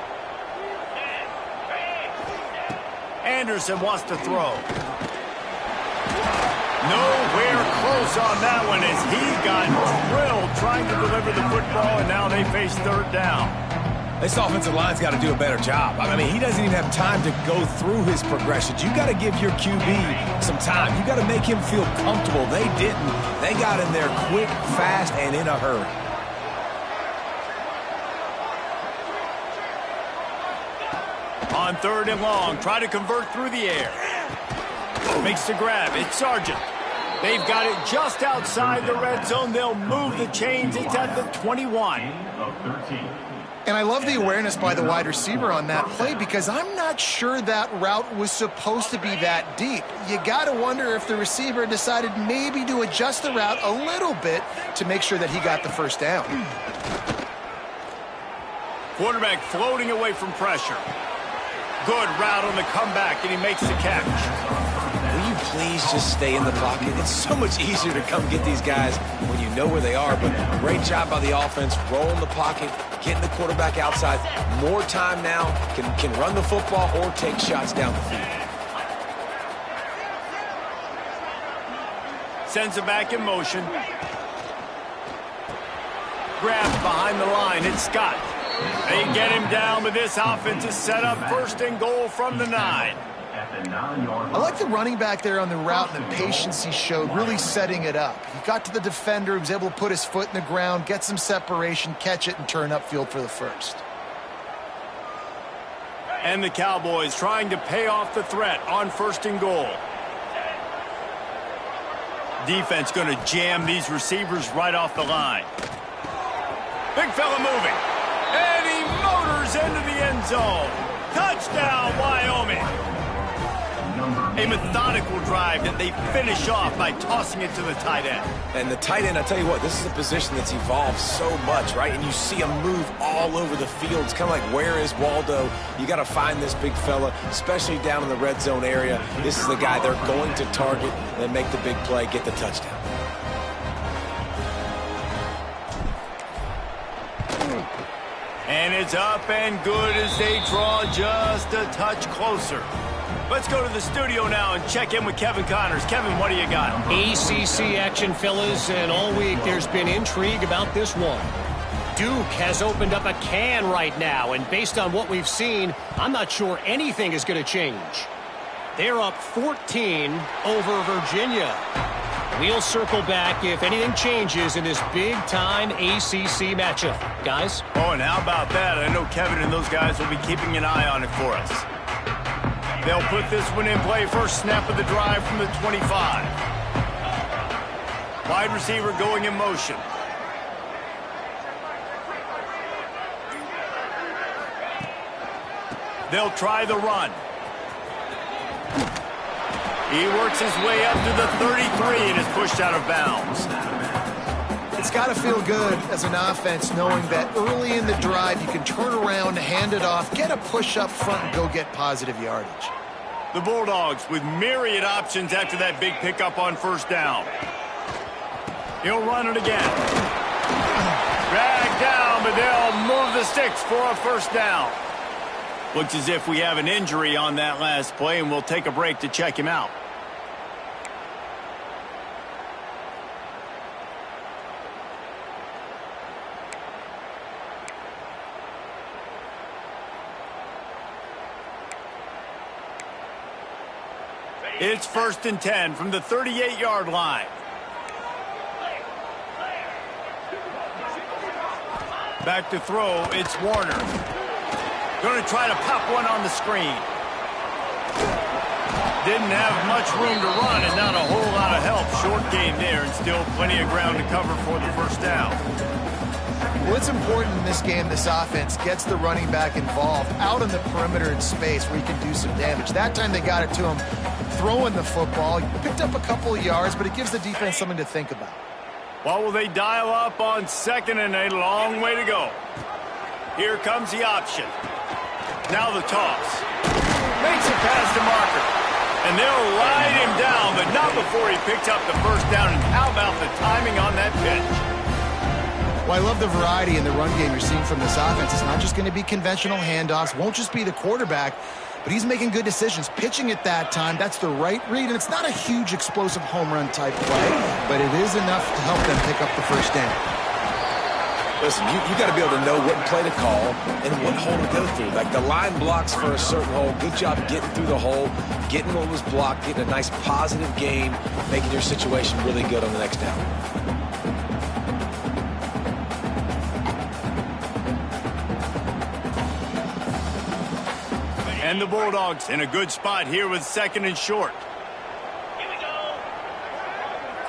Anderson wants to throw. Nowhere close on that one as he got drilled trying to deliver the football, and now they face 3rd down. This offensive line's got to do a better job. I mean, he doesn't even have time to go through his progressions. You got to give your QB some time. You got to make him feel comfortable. They didn't. They got in there quick, fast, and in a hurry. On 3rd and long, try to convert through the air. Makes the grab. It's Sargent. They've got it just outside the red zone. They'll move the chains. It's at the 21. And I love the awareness by the wide receiver on that play because I'm not sure that route was supposed to be that deep. You got to wonder if the receiver decided maybe to adjust the route a little bit to make sure that he got the first down. Quarterback floating away from pressure. Good route on the comeback, and he makes the catch. Will you please just stay in the pocket? It's so much easier to come get these guys when you know where they are, but great job by the offense, rolling the pocket, getting the quarterback outside. More time now, can run the football or take shots down the field. Sends it back in motion. Grabs behind the line. It's Scott. They get him down, but this offense is set up 1st and goal from the 9. I like the running back there on the route and the patience he showed, really setting it up. He got to the defender, he was able to put his foot in the ground, get some separation, catch it, and turn upfield for the first. And the Cowboys trying to pay off the threat on 1st and goal. Defense going to jam these receivers right off the line. Big fella moving. And he motors into the end zone. Touchdown, Wyoming. A methodical drive that they finish off by tossing it to the tight end. And the tight end, I tell you what, this is a position that's evolved so much, right? And you see him move all over the field. It's kind of like, where is Waldo? You got to find this big fella, especially down in the red zone area. This is the guy they're going to target, then make the big play, get the touchdown. And it's up and good as they draw just a touch closer. Let's go to the studio now and check in with Kevin Connors. Kevin, what do you got? ACC action, fellas, and all week there's been intrigue about this one. Duke has opened up a can right now, and based on what we've seen, I'm not sure anything is going to change. They're up 14 over Virginia. We'll circle back if anything changes in this big-time ACC matchup. Guys? Oh, and how about that? I know Kevin and those guys will be keeping an eye on it for us. They'll put this one in play. First snap of the drive from the 25. Wide receiver going in motion. They'll try the run. He works his way up to the 33 and is pushed out of bounds. It's got to feel good as an offense knowing that early in the drive you can turn around, hand it off, get a push up front, and go get positive yardage. The Bulldogs with myriad options after that big pickup on 1st down. He'll run it again. Dragged down, but they'll move the sticks for a 1st down. Looks as if we have an injury on that last play, and we'll take a break to check him out. It's 1st and 10 from the 38-yard line. Back to throw, it's Warner. Going to try to pop one on the screen. Didn't have much room to run and not a whole lot of help. Short game there and still plenty of ground to cover for the 1st down. Well, it's important in this game this offense gets the running back involved out on the perimeter in space where he can do some damage. That time they got it to him throwing the football. He picked up a couple of yards, but it gives the defense something to think about. Well, will they dial up on 2nd and a long way to go? Here comes the option. Now the toss. Makes it past the marker. And they'll ride him down, but not before he picks up the 1st down. And how about the timing on that pitch? Well, I love the variety in the run game you're seeing from this offense. It's not just going to be conventional handoffs. Won't just be the quarterback, but he's making good decisions. Pitching at that time, that's the right read. And it's not a huge explosive home run type play, but it is enough to help them pick up the 1st down. Listen, you got to be able to know what play to call and what hole to go through. Like the line blocks for a certain hole. Good job getting through the hole, getting what was blocked, getting a nice positive gain, making your situation really good on the next down. And the Bulldogs in a good spot here with 2nd and short.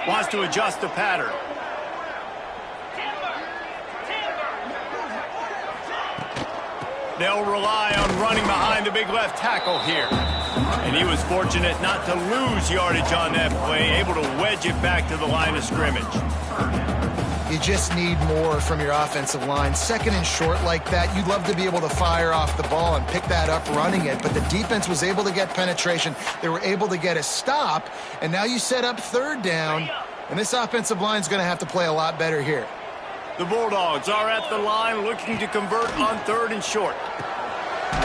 Wants to adjust the pattern. They'll rely on running behind the big left tackle here. And he was fortunate not to lose yardage on that play, able to wedge it back to the line of scrimmage. You just need more from your offensive line. Second and short like that, you'd love to be able to fire off the ball and pick that up running it, but the defense was able to get penetration. They were able to get a stop, and now you set up third down, and this offensive line is going to have to play a lot better here. The Bulldogs are at the line looking to convert on third and short.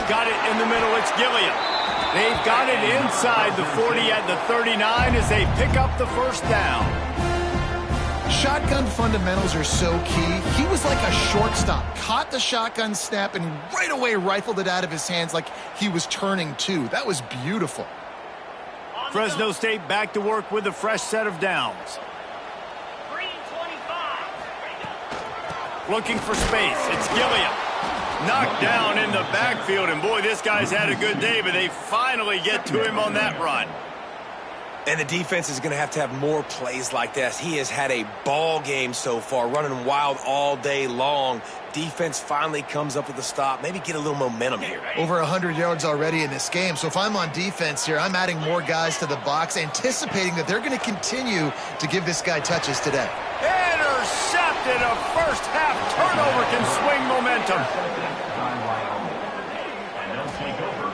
Got it in the middle, it's Gilliam. They've got it inside the 40 at the 39 as they pick up the first down. Shotgun fundamentals are so key. He was like a shortstop, caught the shotgun snap and right away rifled it out of his hands like he was turning two. That was beautiful. Fresno State back to work with a fresh set of downs. Looking for space. It's Gilliam. Knocked down in the backfield, and boy, this guy's had a good day, but they finally get to him on that run. And the defense is going to have more plays like this. He has had a ball game so far, running wild all day long. Defense finally comes up with a stop. Maybe get a little momentum here. Over 100 yards already in this game. So if I'm on defense here, I'm adding more guys to the box, anticipating that they're going to continue to give this guy touches today. Intercepted. A first half turnover can swing momentum.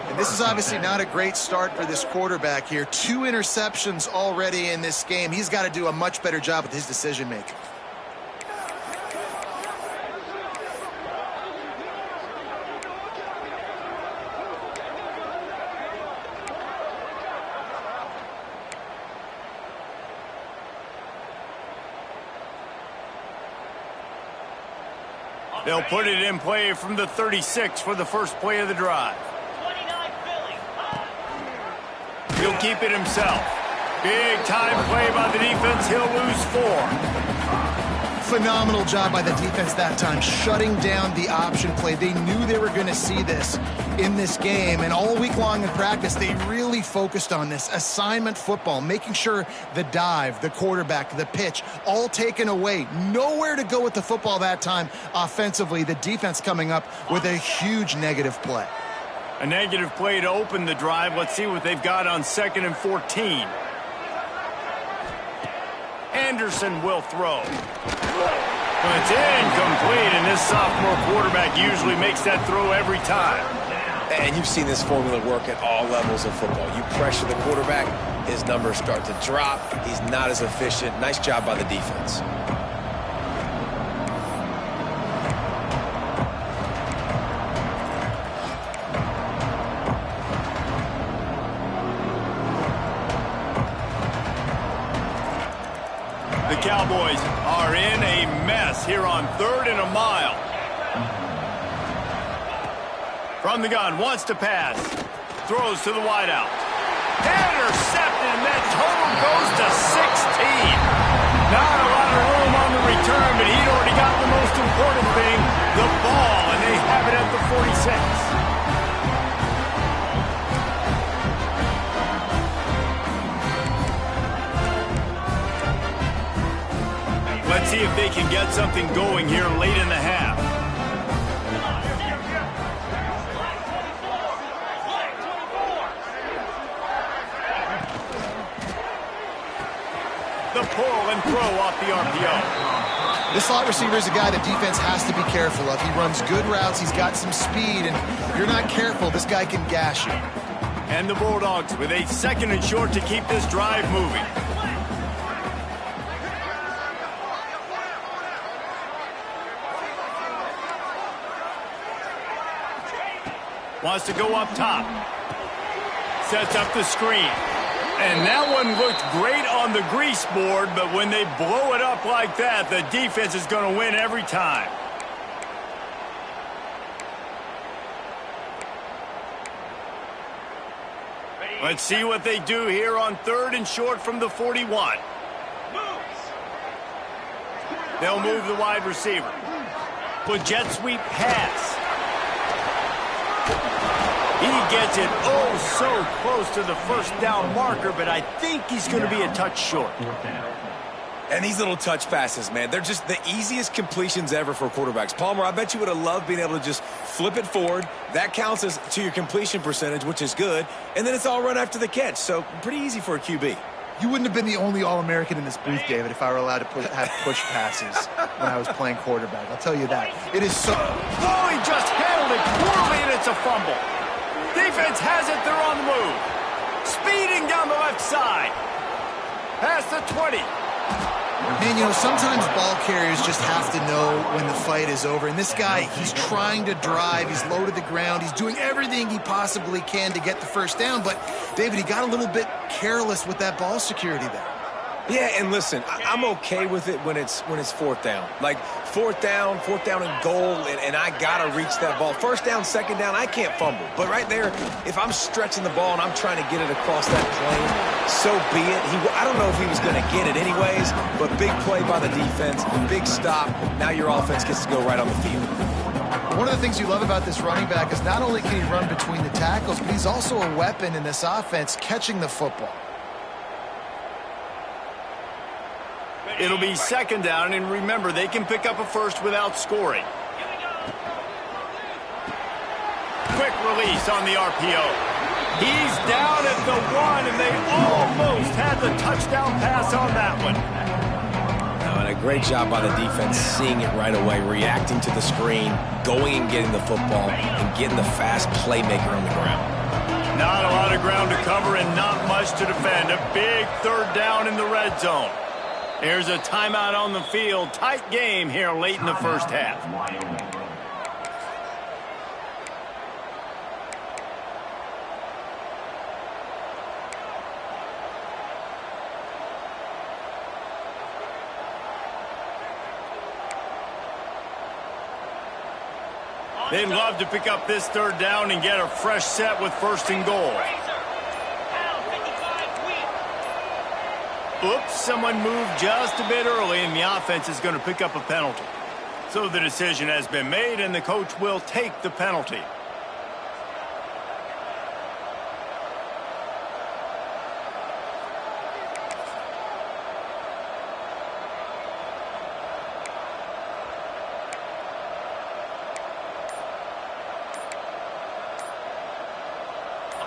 And this is obviously not a great start for this quarterback here. 2 interceptions already in this game. He's got to do a much better job with his decision making. They'll put it in play from the 36 for the first play of the drive. He'll keep it himself. Big time play by the defense. He'll lose 4. Phenomenal job by the defense that time, shutting down the option play. They knew they were going to see this in this game, and all week long in practice, they really focused on this assignment football, making sure the dive, the quarterback, the pitch, all taken away. Nowhere to go with the football that time offensively. The defense coming up with a huge negative play. A negative play to open the drive. Let's see what they've got on 2nd and 14. Anderson will throw. It's incomplete, and this sophomore quarterback usually makes that throw every time. And you've seen this formula work at all levels of football. You pressure the quarterback, his numbers start to drop. He's not as efficient. Nice job by the defense. The Cowboys are in a mess here on 3rd and a mile. From the gun, wants to pass. Throws to the wideout. Intercepted, and that total goes to 16. Not a lot of room on the return, but he'd already got the most important thing, the ball, and they have it at the 46. Let's see if they can get something going here late in the half. The pull and throw off the RPO. This slot receiver is a guy the defense has to be careful of. He runs good routes. He's got some speed, and if you're not careful, this guy can gash you. And the Bulldogs with a 2nd and short to keep this drive moving. Wants to go up top. Sets up the screen. And that one looked great on the grease board, but when they blow it up like that, the defense is going to win every time. Let's see what they do here on 3rd and short from the 41. They'll move the wide receiver. With jet sweep pass. He gets it so close to the first down marker, but I think he's going to be a touch short. And these little touch passes, man, they're just the easiest completions ever for quarterbacks. Palmer, I bet you would have loved being able to just flip it forward. That counts as to your completion percentage, which is good. And then it's all run after the catch. So pretty easy for a QB. You wouldn't have been the only All-American in this booth, David, if I were allowed to have push passes when I was playing quarterback. I'll tell you that. It is so... Oh, he just handled it poorly, and it's a fumble. Defense has it. They're on the move. Speeding down the left side. Past the 20. Man, you know, sometimes ball carriers just have to know when the fight is over. And this guy, he's trying to drive. He's low to the ground. He's doing everything he possibly can to get the first down. But, David, he got a little bit careless with that ball security there. Yeah, and listen, I'm okay with it when it's fourth down. Like, fourth down and goal, and I got to reach that ball. First down, second down, I can't fumble. But right there, if I'm stretching the ball and I'm trying to get it across that plane, so be it. I don't know if he was going to get it anyways, but big play by the defense, big stop. Now your offense gets to go right on the field. One of the things you love about this running back is not only can he run between the tackles, but he's also a weapon in this offense catching the football. It'll be second down, and remember, they can pick up a first without scoring. Quick release on the RPO. He's down at the 1, and they almost had the touchdown pass on that one. And a great job by the defense seeing it right away, reacting to the screen, going and getting the football, and getting the fast playmaker on the ground. Not a lot of ground to cover and not much to defend. A big third down in the red zone. There's a timeout on the field. Tight game here late in the first half. They'd love to pick up this third down and get a fresh set with first and goal. Oops, someone moved just a bit early, and the offense is going to pick up a penalty. So the decision has been made, and the coach will take the penalty.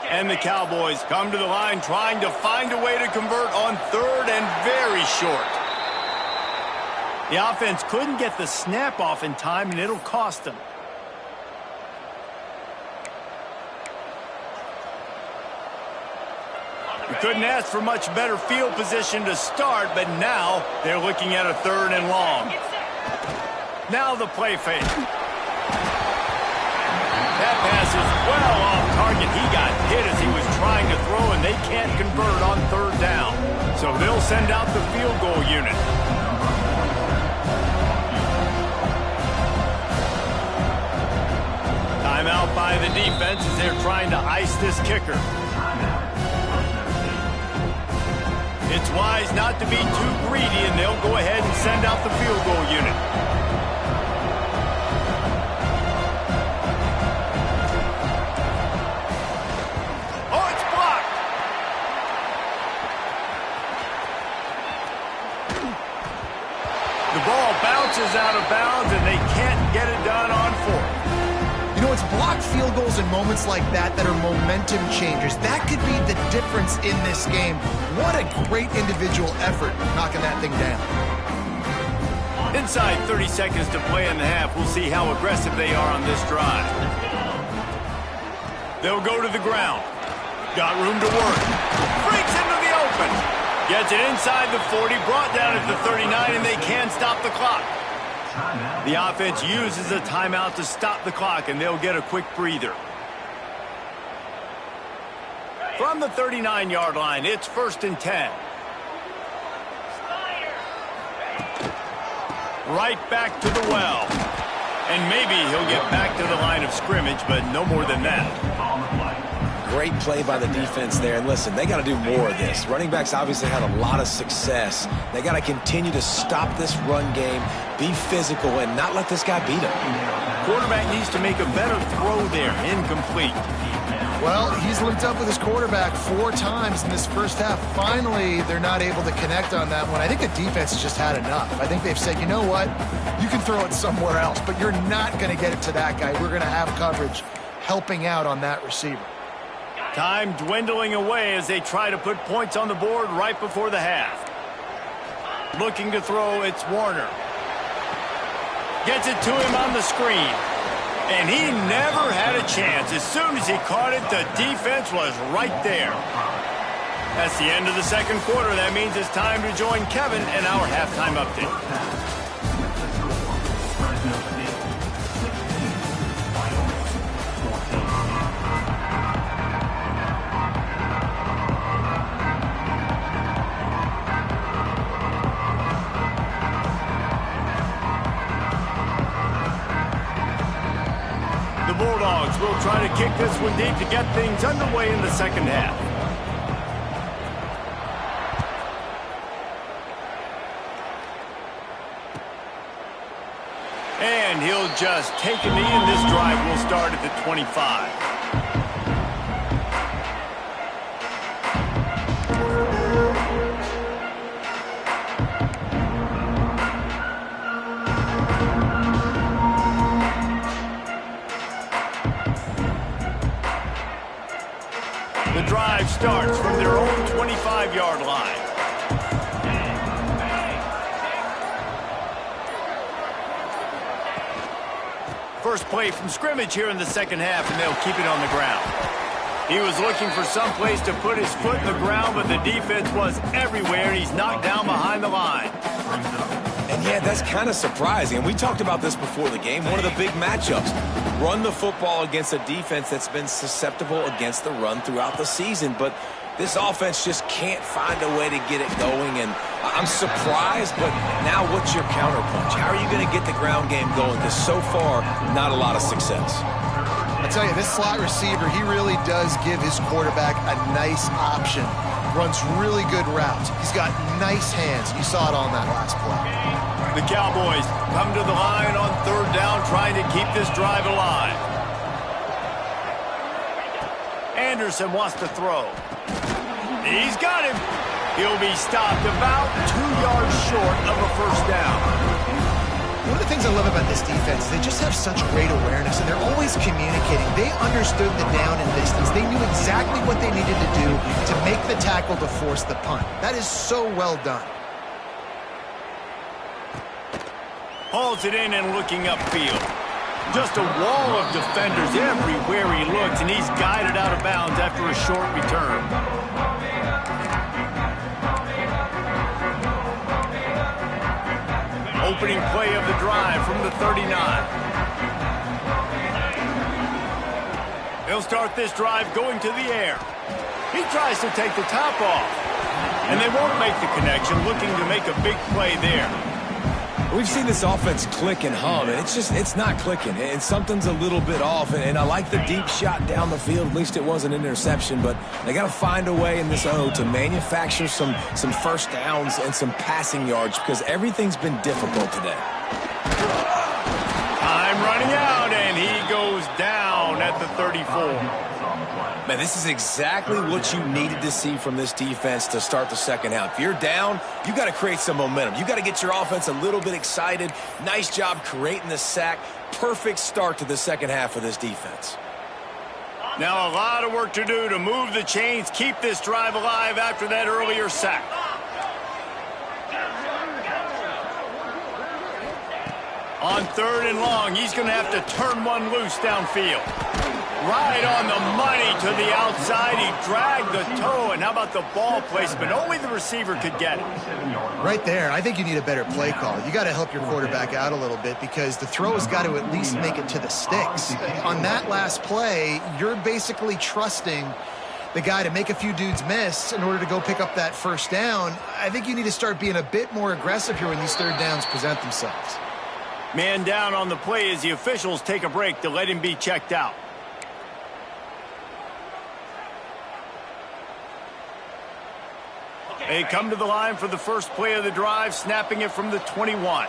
And the Cowboys come to the line trying to find a way to convert on third and very short. The offense couldn't get the snap off in time, and it'll cost them. We couldn't ask for much better field position to start, but now they're looking at a third and long. Now the play fake. That pass is well off target. He got hit as he was trying to throw, and they can't convert on third down. So they'll send out the field goal unit. Timeout by the defense as they're trying to ice this kicker. It's wise not to be too greedy, and they'll go ahead and send out the field goal unit. Bounces out of bounds, and they can't get it done on fourth. You know, it's blocked field goals in moments like that that are momentum changers. That could be the difference in this game. What a great individual effort knocking that thing down. Inside 30 seconds to play in the half. We'll see how aggressive they are on this drive. They'll go to the ground. Got room to work. Breaks into the open. Gets it inside the 40, brought down at the 39, and they can stop the clock. The offense uses a timeout to stop the clock, and they'll get a quick breather. From the 39-yard line, it's 1st and 10. Right back to the well. And maybe he'll get back to the line of scrimmage, but no more than that. Great play by the defense there. And listen, they got to do more of this. Running backs obviously had a lot of success. They got to continue to stop this run game, be physical, and not let this guy beat him. Quarterback needs to make a better throw there. Incomplete. Well, he's linked up with his quarterback 4 times in this first half. Finally, they're not able to connect on that one. I think the defense has just had enough. I think they've said, you know what? You can throw it somewhere else, but you're not going to get it to that guy. We're going to have coverage helping out on that receiver. Time dwindling away as they try to put points on the board right before the half. Looking to throw, it's Warner. Gets it to him on the screen. And he never had a chance. As soon as he caught it, the defense was right there. That's the end of the second quarter. That means it's time to join Kevin in our halftime update. Bulldogs will try to kick this one deep to get things underway in the second half. And he'll just take a knee, and this drive will start at the 25. The drive starts from their own 25-yard line. First play from scrimmage here in the second half, and they'll keep it on the ground. He was looking for some place to put his foot in the ground, but the defense was everywhere, and he's knocked down behind the line. And yeah, that's kind of surprising. And we talked about this before the game. One of the big matchups. Run the football against a defense that's been susceptible against the run throughout the season. But this offense just can't find a way to get it going. And I'm surprised, but now what's your counterpunch? How are you going to get the ground game going? Because so far, not a lot of success. I tell you, this slot receiver, he really does give his quarterback a nice option. Runs really good routes. He's got nice hands. You saw it on that last play. The Cowboys come to the line on third down, trying to keep this drive alive. Anderson wants to throw. He's got him. He'll be stopped about 2 yards short of a first down. One of the things I love about this defense is they just have such great awareness, and they're always communicating. They understood the down and distance. They knew exactly what they needed to do to make the tackle to force the punt. That is so well done. Hauls it in and looking upfield. Just a wall of defenders everywhere he looks, and he's guided out of bounds after a short return. Opening play of the drive from the 39. He'll start this drive going to the air. He tries to take the top off, and they won't make the connection, looking to make a big play there. We've seen this offense click and hum, and it's not clicking, and something's a little bit off. And I like the deep shot down the field. At least it wasn't an interception, but they got to find a way in this O to manufacture some first downs and some passing yards, because everything's been difficult today. Time running out, and he goes down at the 34. Man, this is exactly what you needed to see from this defense to start the second half. If you're down, you got to create some momentum. You got to get your offense a little bit excited. Nice job creating the sack. Perfect start to the second half of this defense. Now a lot of work to do to move the chains, keep this drive alive after that earlier sack. On third and long, he's going to have to turn one loose downfield. Right on the money to the outside. He dragged the toe, and how about the ball placement? Only the receiver could get it. Right there, I think you need a better play call. You got to help your quarterback out a little bit, because the throw has got to at least make it to the sticks. On that last play, you're basically trusting the guy to make a few dudes miss in order to go pick up that first down. I think you need to start being a bit more aggressive here when these third downs present themselves. Man down on the play as the officials take a break to let him be checked out. They come to the line for the first play of the drive, snapping it from the 21.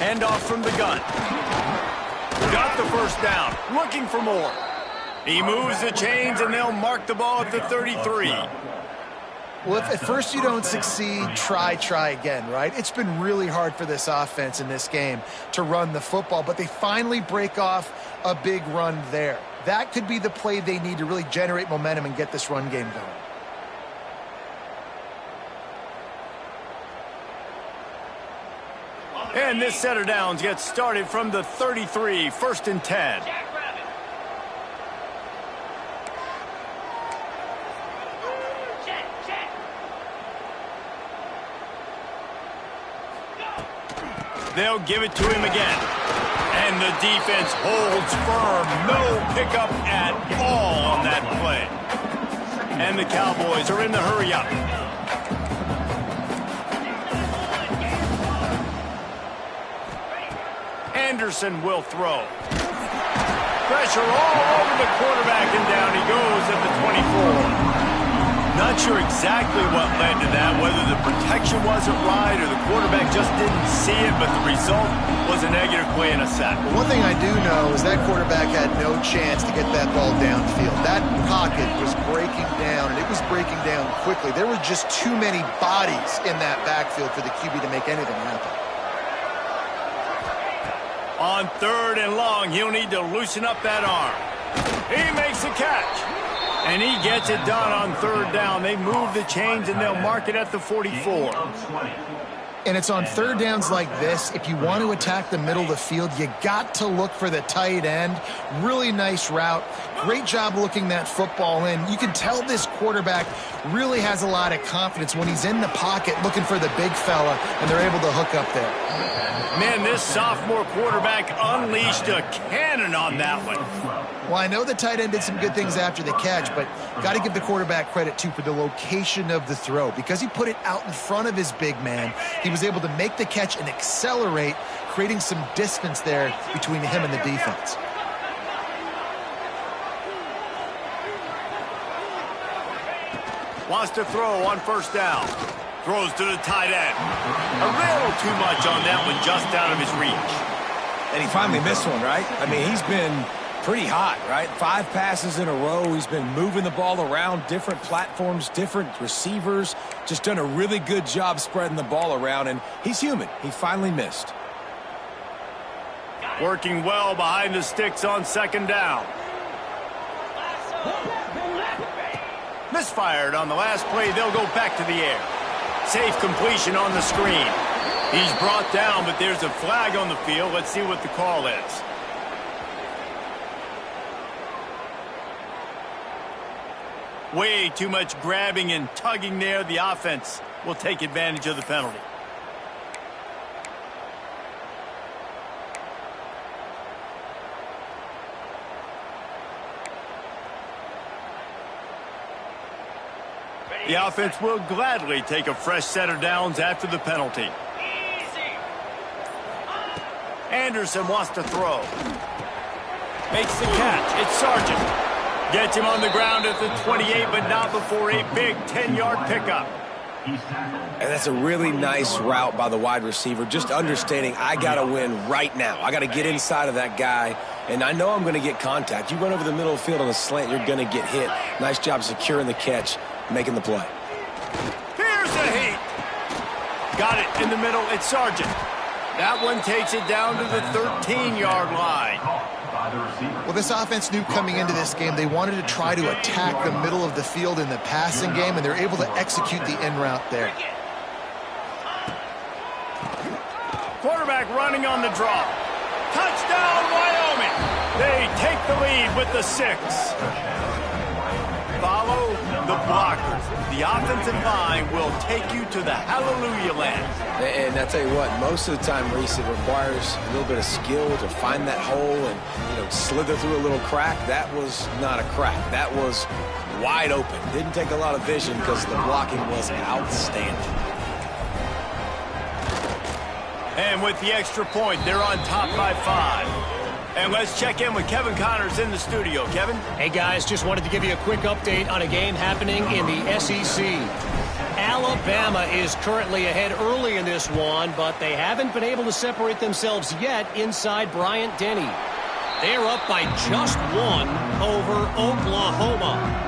Hand off from the gun. Got the first down. Looking for more. He moves the chains, and they'll mark the ball at the 33. Well, if at first you don't succeed, try again, right? It's been really hard for this offense in this game to run the football, but they finally break off a big run there. That could be the play they need to really generate momentum and get this run game going. And this set of downs gets started from the 33, 1st and 10. They'll give it to him again. And the defense holds firm. No pickup at all on that play. And the Cowboys are in the hurry-up. Anderson will throw. Pressure all over the quarterback, and down he goes at the 24. Not sure exactly what led to that, whether the protection wasn't right or the quarterback just didn't see it, but the result was a negative play and a sack. One thing I do know is that quarterback had no chance to get that ball downfield. That pocket was breaking down, and it was breaking down quickly. There were just too many bodies in that backfield for the QB to make anything happen. On 3rd and long, he'll need to loosen up that arm. He makes the catch. And he gets it done on 3rd down. They move the chains, and they'll mark it at the 44. And it's on 3rd downs like this, if you want to attack the middle of the field, you got to look for the tight end. Really nice route. Great job looking that football in. You can tell this quarterback really has a lot of confidence when he's in the pocket looking for the big fella, and they're able to hook up there. Man, this sophomore quarterback unleashed a cannon on that one. Well, I know the tight end did some good things after the catch, but got to give the quarterback credit, too, for the location of the throw. Because he put it out in front of his big man, he was able to make the catch and accelerate, creating some distance there between him and the defense. Wants to throw on 1st down. Throws to the tight end. A little too much on that one, just out of his reach. And he finally missed one, right? I mean, he's been pretty hot, right? 5 passes in a row. He's been moving the ball around, different platforms, different receivers. Just done a really good job spreading the ball around, and he's human. He finally missed. Working well behind the sticks on 2nd down. Misfired on the last play. They'll go back to the air. Safe completion on the screen. He's brought down, but there's a flag on the field. Let's see what the call is. Way too much grabbing and tugging there. The offense will take advantage of the penalty. The offense will gladly take a fresh set of downs after the penalty. Anderson wants to throw. Makes the catch. It's Sargent. Gets him on the ground at the 28, but not before a big 10-yard pickup. And that's a really nice route by the wide receiver, just understanding I got to win right now. I got to get inside of that guy, and I know I'm going to get contact. You run over the middle of the field on a slant, you're going to get hit. Nice job securing the catch, making the play. Here's a heat. Got it in the middle. It's Sargent. That one takes it down to the 13-yard line. Well, this offense knew coming into this game they wanted to try to attack the middle of the field in the passing game, and they're able to execute the in route there. Quarterback running on the draw. Touchdown, Wyoming. They take the lead with the 6. Follow the blockers. The offensive line will take you to the hallelujah land. And I tell you what, most of the time, Reese, it requires a little bit of skill to find that hole and, slither through a little crack. That was not a crack. That was wide open. Didn't take a lot of vision because the blocking was outstanding. And with the extra point, they're on top by 5. And let's check in with Kevin Connors in the studio. Kevin? Hey, guys, just wanted to give you a quick update on a game happening in the SEC. Alabama is currently ahead early in this one, but they haven't been able to separate themselves yet inside Bryant-Denny. They're up by just one over Oklahoma.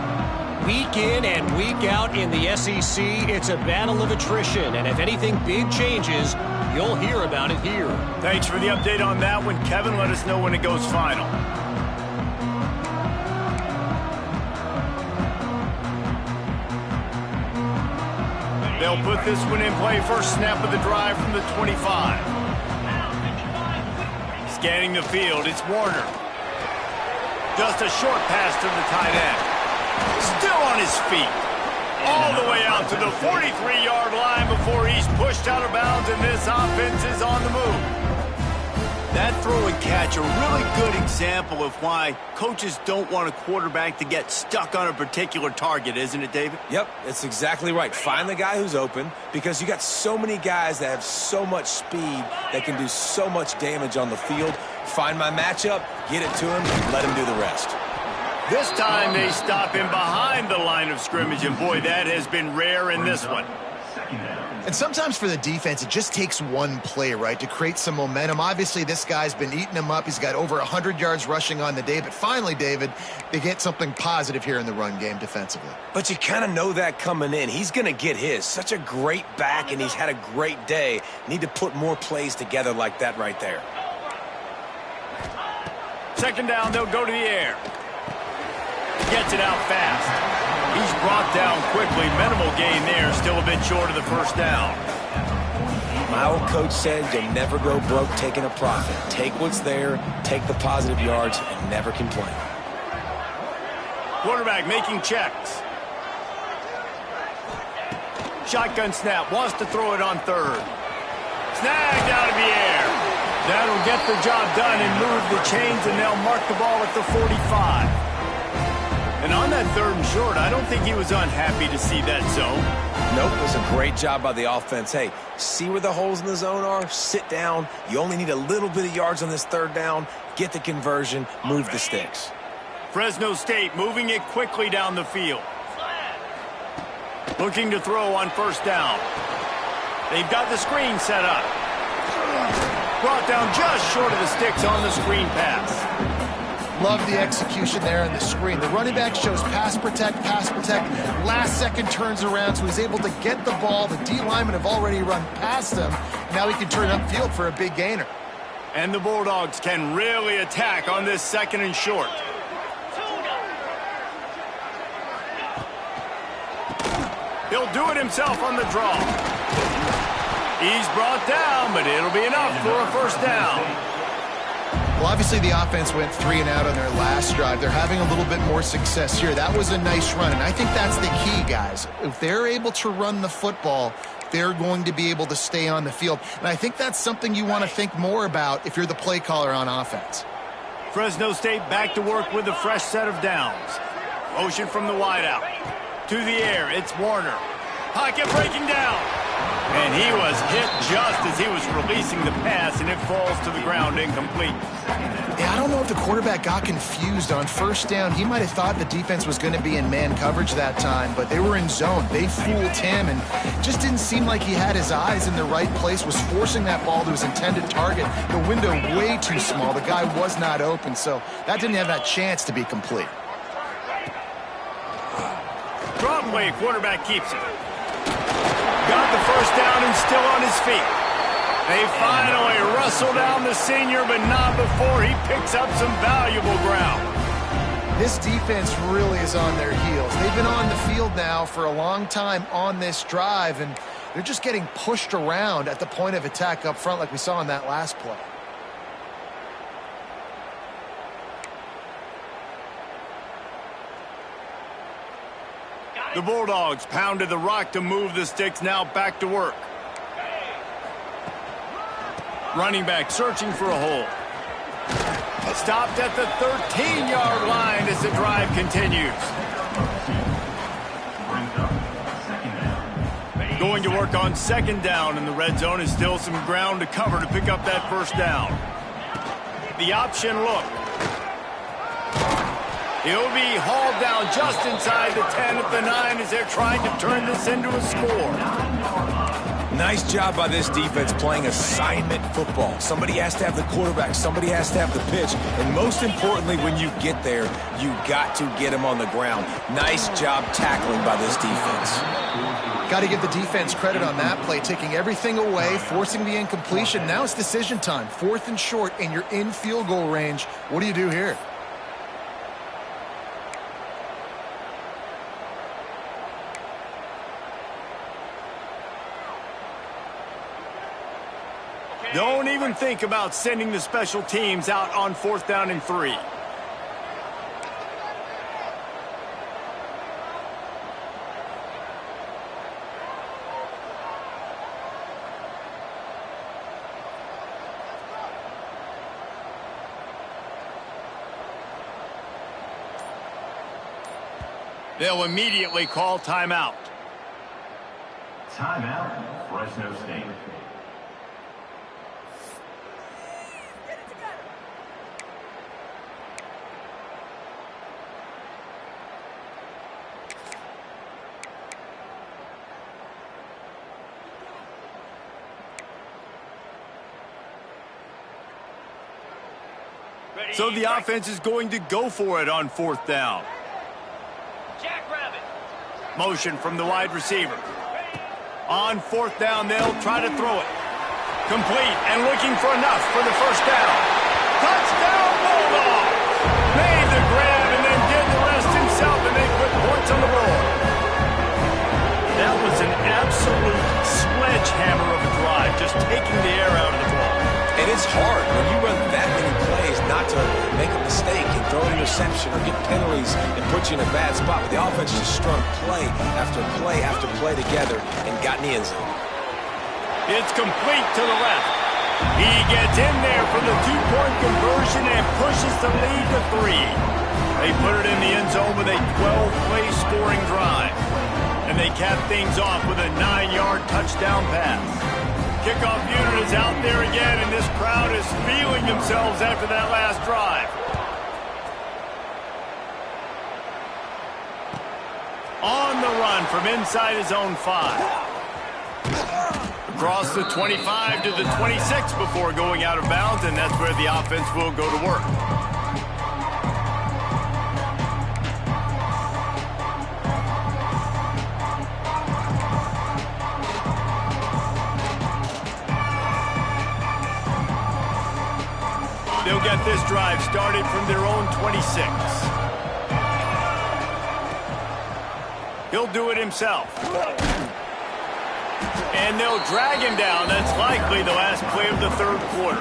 Week in and week out in the SEC, it's a battle of attrition, and if anything big changes, you'll hear about it here. Thanks for the update on that one, Kevin. Let us know when it goes final. They'll put this one in play. First snap of the drive from the 25. Scanning the field, it's Warner. Just a short pass to the tight end. Still on his feet. All the way out to the 43-yard line before he's pushed out of bounds, and this offense is on the move. That throw and catch, a really good example of why coaches don't want a quarterback to get stuck on a particular target, isn't it, David? Yep, it's exactly right. Find the guy who's open, because you got so many guys that have so much speed that can do so much damage on the field. Find my matchup, get it to him, let him do the rest. This time they stop him behind the line of scrimmage, and boy, that has been rare in this one. And sometimes for the defense, it just takes one play, right, to create some momentum. Obviously, this guy's been eating him up. He's got over 100 yards rushing on the day. But finally, David, they get something positive here in the run game defensively. But you kind of know that coming in. He's going to get his. Such a great back, and he's had a great day. Need to put more plays together like that right there. Second down, they'll go to the air. Gets it out fast. He's brought down quickly. Minimal gain there. Still a bit short of the first down. My old coach said you'll never go broke taking a profit. Take what's there, take the positive yards, and never complain. Quarterback making checks. Shotgun snap. Wants to throw it on third. Snagged out of the air. That'll get the job done and move the chains, and they'll mark the ball at the 45. And on that third and short, I don't think he was unhappy to see that zone. Nope, it was a great job by the offense. Hey, see where the holes in the zone are? Sit down. You only need a little bit of yards on this third down. Get the conversion. Move the sticks. Fresno State moving it quickly down the field. Looking to throw on first down. They've got the screen set up. Brought down just short of the sticks on the screen pass. Love the execution there on the screen. The running back shows pass protect, last second turns around, so he's able to get the ball. The D linemen have already run past him. Now he can turn upfield for a big gainer. And the Bulldogs can really attack on this second and short. He'll do it himself on the draw. He's brought down, but it'll be enough for a first down. Well, obviously the offense went 3 and out on their last drive. They're having a little bit more success here. That was a nice run, and I think that's the key, guys. If they're able to run the football, they're going to be able to stay on the field. And I think that's something you want to think more about if you're the play caller on offense. Fresno State back to work with a fresh set of downs. Motion from the wideout. To the air, it's Warner. Pocket breaking down. And he was hit just as he was releasing the pass, and it falls to the ground incomplete. Yeah, I don't know if the quarterback got confused on first down. He might have thought the defense was going to be in man coverage that time, but they were in zone. They fooled him, and just didn't seem like he had his eyes in the right place, was forcing that ball to his intended target. The window way too small. The guy was not open, so that didn't have that chance to be complete. Drop play, quarterback keeps it. Got the first down and still on his feet. They finally wrestle down the senior, but not before he picks up some valuable ground. This defense really is on their heels. They've been on the field now for a long time on this drive, and they're just getting pushed around at the point of attack up front like we saw in that last play. The Bulldogs pounded the rock to move the sticks, now back to work. Running back searching for a hole. Stopped at the 13-yard line as the drive continues. Going to work on second down in the red zone, is still some ground to cover to pick up that first down. The option look. He'll be hauled down just inside the 10 at the 9 as they're trying to turn this into a score. Nice job by this defense playing assignment football. Somebody has to have the quarterback, somebody has to have the pitch, and most importantly, when you get there, you got to get him on the ground. Nice job tackling by this defense. Got to give the defense credit on that play, taking everything away, forcing the incompletion. Now it's decision time. 4th and short, and you're in field goal range. What do you do here? Don't even think about sending the special teams out on 4th down and 3. They'll immediately call timeout. Timeout, Fresno State. So the offense is going to go for it on 4th down. Motion from the wide receiver. On 4th down, they'll try to throw it. Complete and looking for enough for the first down. Touchdown, Bulldogs! Made the grab and then did the rest himself, and they put points on the board. That was an absolute sledgehammer of a drive, just taking the air out of the ball. And it's hard when you run that many plays not to make a mistake and throw an interception or get penalties and put you in a bad spot. But the offense just strung play after play after play together and got in the end zone. It's complete to the left. He gets in there for the 2-point conversion and pushes the lead to 3. They put it in the end zone with a 12-play scoring drive. And they cap things off with a 9-yard touchdown pass. Kickoff unit is out there again, and this crowd is feeling themselves after that last drive. On the run from inside his own 5. Across the 25 to the 26 before going out of bounds, and that's where the offense will go to work. They'll get this drive started from their own 26. He'll do it himself. And they'll drag him down. That's likely the last play of the 3rd quarter.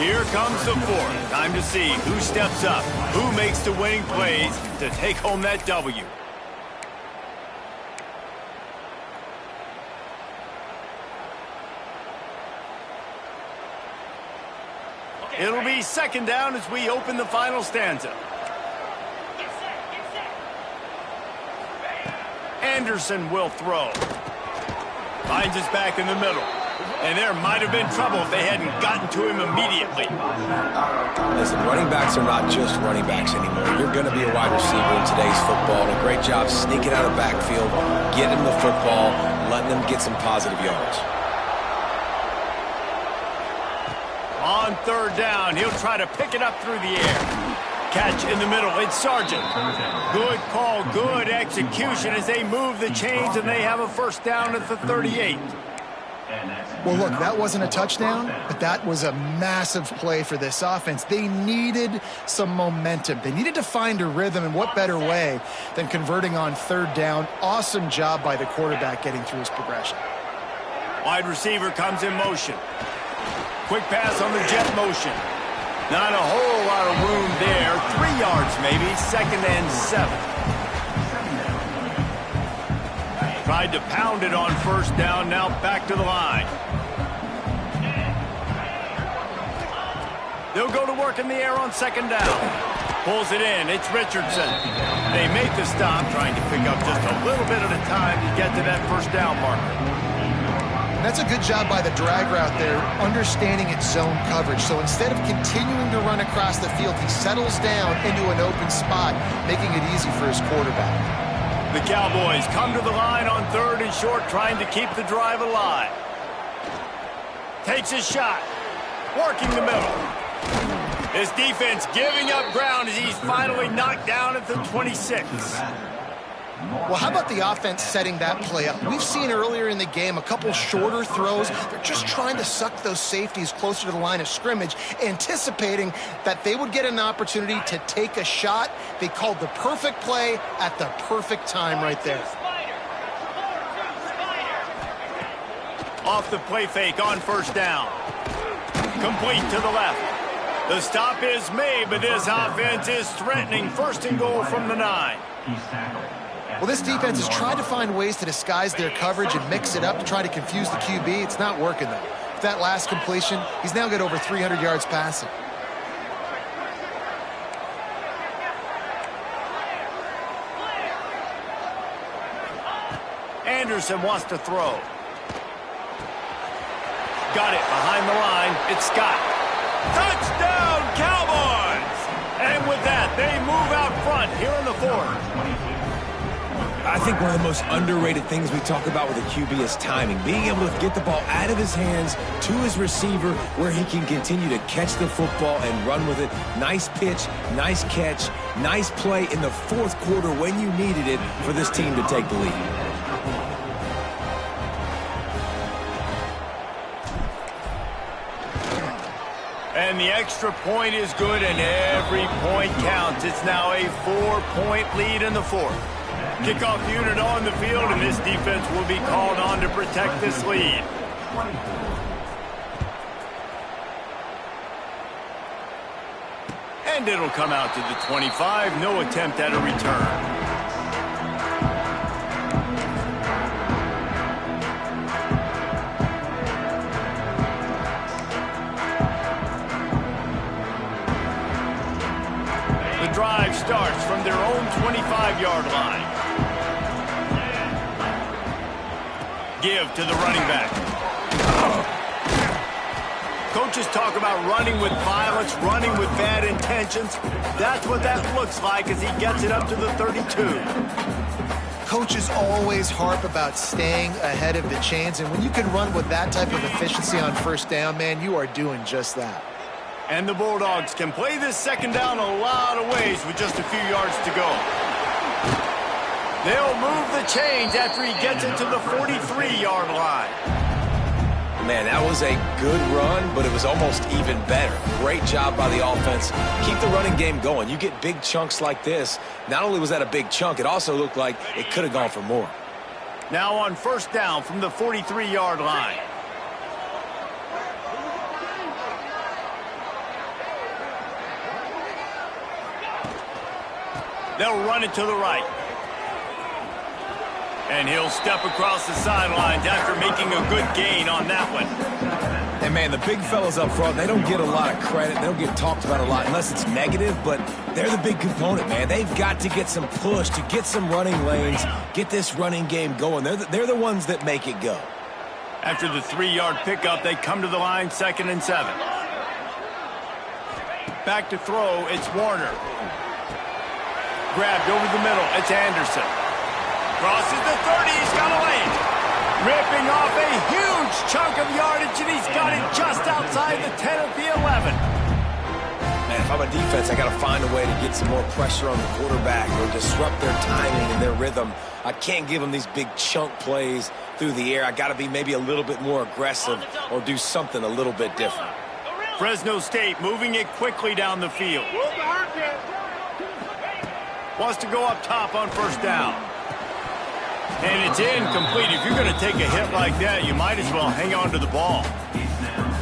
Here comes the 4th. Time to see who steps up, who makes the winning plays to take home that W. It'll be 2nd down as we open the final stanza. Anderson will throw. Finds his back in the middle. And there might have been trouble if they hadn't gotten to him immediately. Listen, running backs are not just running backs anymore. You're going to be a wide receiver in today's football. And a great job sneaking out of the backfield, getting the football, letting them get some positive yards. On 3rd down, he'll try to pick it up through the air. Catch in the middle, it's Sargent. Good call, good execution as they move the chains and they have a 1st down at the 38. Well, look, that wasn't a touchdown, but that was a massive play for this offense. They needed some momentum. They needed to find a rhythm, and what better way than converting on 3rd down. Awesome job by the quarterback getting through his progression. Wide receiver comes in motion. Quick pass on the jet motion. Not a whole lot of room there. 3 yards maybe, 2nd and 7. Tried to pound it on 1st down, now back to the line. They'll go to work in the air on 2nd down. Pulls it in, it's Richardson. They make the stop, trying to pick up just a little bit at a time to get to that 1st down marker. And that's a good job by the drag route there, understanding its zone coverage. So instead of continuing to run across the field, he settles down into an open spot, making it easy for his quarterback. The Cowboys come to the line on 3rd and short, trying to keep the drive alive. Takes a shot, working the middle. His defense giving up ground as he's finally knocked down at the 26. Well, how about the offense setting that play up? We've seen earlier in the game a couple shorter throws. They're just trying to suck those safeties closer to the line of scrimmage, anticipating that they would get an opportunity to take a shot. They called the perfect play at the perfect time right there. Off the play fake on 1st down. Complete to the left. The stop is made, but this offense is threatening 1st and goal from the 9. Well, this defense has tried to find ways to disguise their coverage and mix it up to try to confuse the QB. It's not working, though. With that last completion, he's now got over 300 yards passing. Anderson wants to throw. Got it behind the line. It's Scott. Touchdown, Cowboys! And with that, they move out front here in the 4th. I think one of the most underrated things we talk about with a QB is timing. Being able to get the ball out of his hands to his receiver where he can continue to catch the football and run with it. Nice pitch, nice catch, nice play in the 4th quarter when you needed it for this team to take the lead. And the extra point is good, and every point counts. It's now a 4-point lead in the 4th. Kickoff unit on the field, and this defense will be called on to protect this lead. And it'll come out to the 25. No attempt at a return. The drive starts from their own 25-yard line. Give to the running back. Coaches talk about running with violence, running with bad intentions. That's what that looks like as he gets it up to the 32. Coaches always harp about staying ahead of the chains, and when you can run with that type of efficiency on 1st down, man, you are doing just that. And the Bulldogs can play this 2nd down a lot of ways with just a few yards to go. They'll move the chains after he gets it to the 43-yard line. Man, that was a good run, but it was almost even better. Great job by the offense. Keep the running game going. You get big chunks like this. Not only was that a big chunk, it also looked like it could have gone for more. Now on 1st down from the 43-yard line. They'll run it to the right. And he'll step across the sidelines after making a good gain on that one. And, man, the big fellas up front, they don't get a lot of credit. They don't get talked about a lot unless it's negative, but they're the big component, man. They've got to get some push, to get some running lanes, get this running game going. They're the ones that make it go. After the 3-yard pickup, they come to the line 2nd and 7. Back to throw, it's Warner. Grabbed over the middle, it's Anderson. Crosses the 30, he's got a lane. Ripping off a huge chunk of yardage, and he's got it just outside the 10 of the 11. Man, if I'm a defense, I got to find a way to get some more pressure on the quarterback or disrupt their timing and their rhythm. I can't give them these big chunk plays through the air. I got to be maybe a little bit more aggressive or do something a little bit different. Fresno State moving it quickly down the field. Wants to go up top on 1st down. And it's incomplete. If you're going to take a hit like that, you might as well hang on to the ball.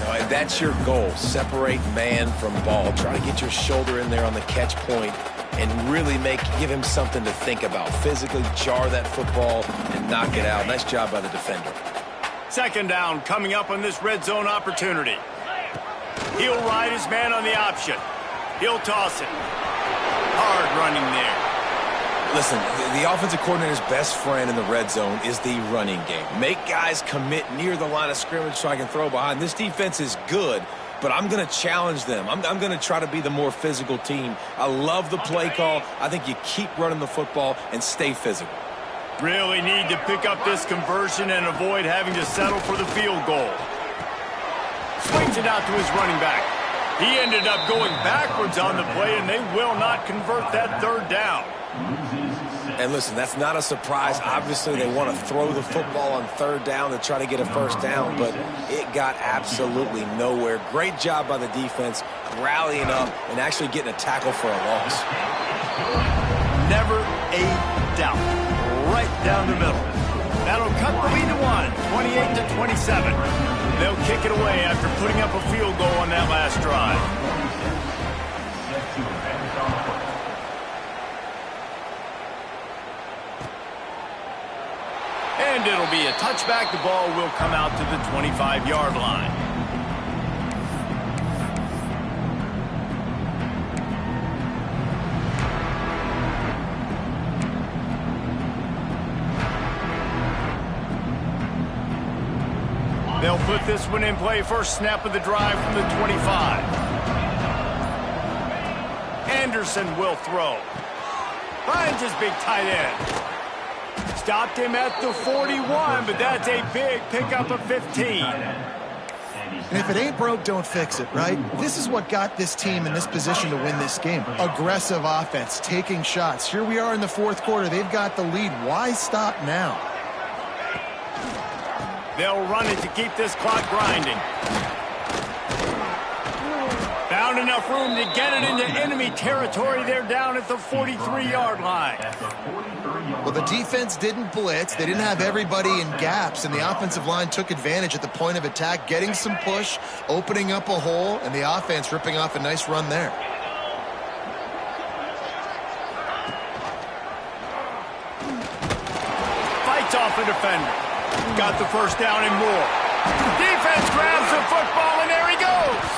No, that's your goal. Separate man from ball. Try to get your shoulder in there on the catch point and really give him something to think about. Physically jar that football and knock it out. Nice job by the defender. 2nd down coming up on this red zone opportunity. He'll ride his man on the option. He'll toss it. Hard running there. Listen, the offensive coordinator's best friend in the red zone is the running game. Make guys commit near the line of scrimmage so I can throw behind. This defense is good, but I'm going to challenge them. I'm going to try to be the more physical team. I love the play call. I think you keep running the football and stay physical. Really need to pick up this conversion and avoid having to settle for the field goal. Swings it out to his running back. He ended up going backwards on the play, and they will not convert that third down. And listen, that's not a surprise. Obviously, they want to throw the football on third down to try to get a first down, but it got absolutely nowhere. Great job by the defense rallying up and actually getting a tackle for a loss. Never a doubt. Right down the middle. That'll cut the lead to 28-27. They'll kick it away after putting up a field goal on that last drive. And it'll be a touchback. The ball will come out to the 25-yard line. They'll put this one in play. First snap of the drive from the 25. Anderson will throw. Finds his big tight end. Stopped him at the 41, but that's a big pickup of 15. And if it ain't broke, don't fix it, right? This is what got this team in this position to win this game. Aggressive offense, taking shots. Here we are in the fourth quarter. They've got the lead. Why stop now? They'll run it to keep this clock grinding. Found enough room to get it into enemy territory. They're down at the 43-yard line. Well, the defense didn't blitz. They didn't have everybody in gaps, and the offensive line took advantage at the point of attack, getting some push, opening up a hole, and the offense ripping off a nice run there. Fights off a defender. Got the first down and more. Defense grabs the football, and there he goes.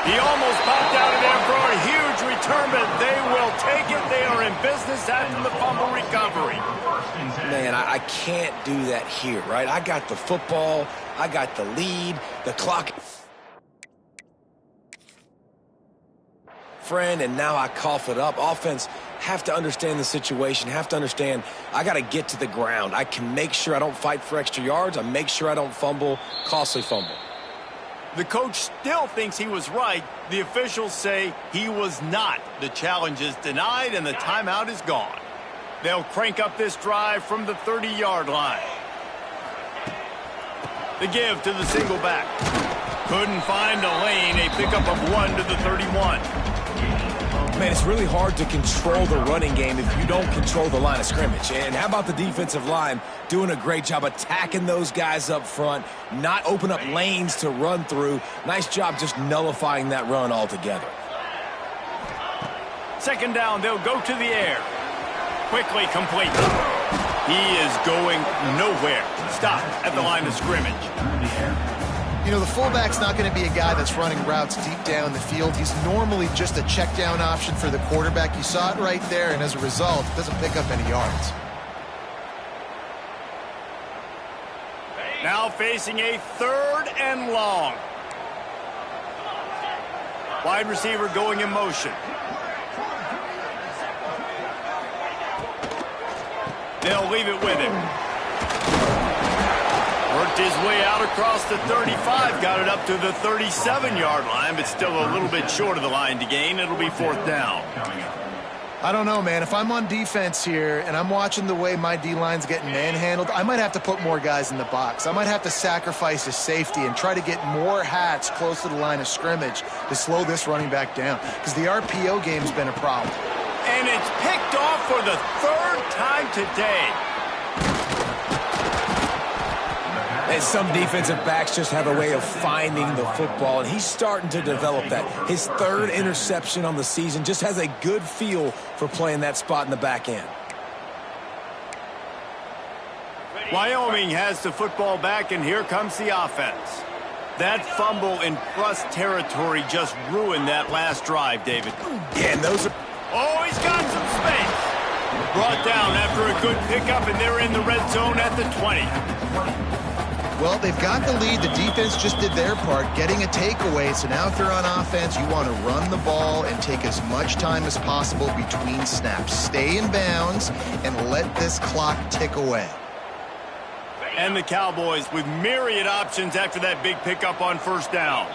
He almost popped out of there for a huge return, but they will take it. They are in business after the fumble recovery. Man, I can't do that here, right? I got the football. I got the lead. The clock. Friend, and now I cough it up. Offense have to understand the situation, have to understand I got to get to the ground. I can make sure I don't fight for extra yards. I make sure I don't fumble, costly fumble. The coach still thinks he was right. The officials say he was not. The challenge is denied, and the timeout is gone. They'll crank up this drive from the 30-yard line. The give to the single back. Couldn't find a lane. A pickup of 1 to the 31. Man, it's really hard to control the running game if you don't control the line of scrimmage. And how about the defensive line doing a great job attacking those guys up front, not open up lanes to run through. Nice job just nullifying that run altogether. Second down, they'll go to the air. Quickly complete. He is going nowhere. Stop at the line of scrimmage. You know, the fullback's not going to be a guy that's running routes deep down the field. He's normally just a check down option for the quarterback. You saw it right there, and as a result, it doesn't pick up any yards. Now facing a third and long. Wide receiver going in motion. They'll leave it with him. Worked his way out across the 35, got it up to the 37-yard line, but still a little bit short of the line to gain. It'll be fourth down. I don't know, man. If I'm on defense here and I'm watching the way my D-line's getting manhandled, I might have to put more guys in the box. I might have to sacrifice his safety and try to get more hats close to the line of scrimmage to slow this running back down, because the RPO game's been a problem. And it's picked off for the third time today. And some defensive backs just have a way of finding the football, and he's starting to develop that. His third interception on the season, just has a good feel for playing that spot in the back end. Wyoming has the football back, and here comes the offense. That fumble in plus territory just ruined that last drive, David. Yeah, and those are... Oh, he's got some space. Brought down after a good pickup, and they're in the red zone at the 20. Well, they've got the lead. The defense just did their part, getting a takeaway. So now if you're on offense, you want to run the ball and take as much time as possible between snaps. Stay in bounds and let this clock tick away. And the Cowboys with myriad options after that big pickup on first down.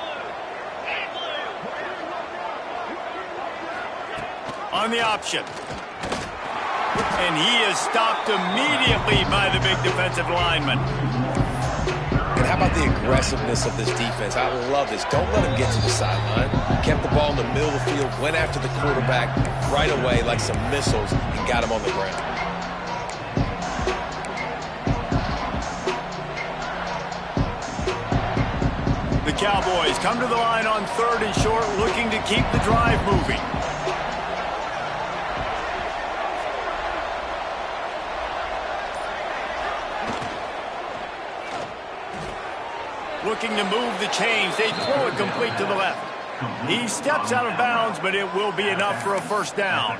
On the option. And he is stopped immediately by the big defensive lineman. And how about the aggressiveness of this defense? I love this. Don't let him get to the sideline. Kept the ball in the middle of the field, went after the quarterback right away like some missiles, and got him on the ground. The Cowboys come to the line on 3rd and short, looking to keep the drive moving. Looking to move the chains. They throw it complete to the left. He steps out of bounds, but it will be enough for a first down.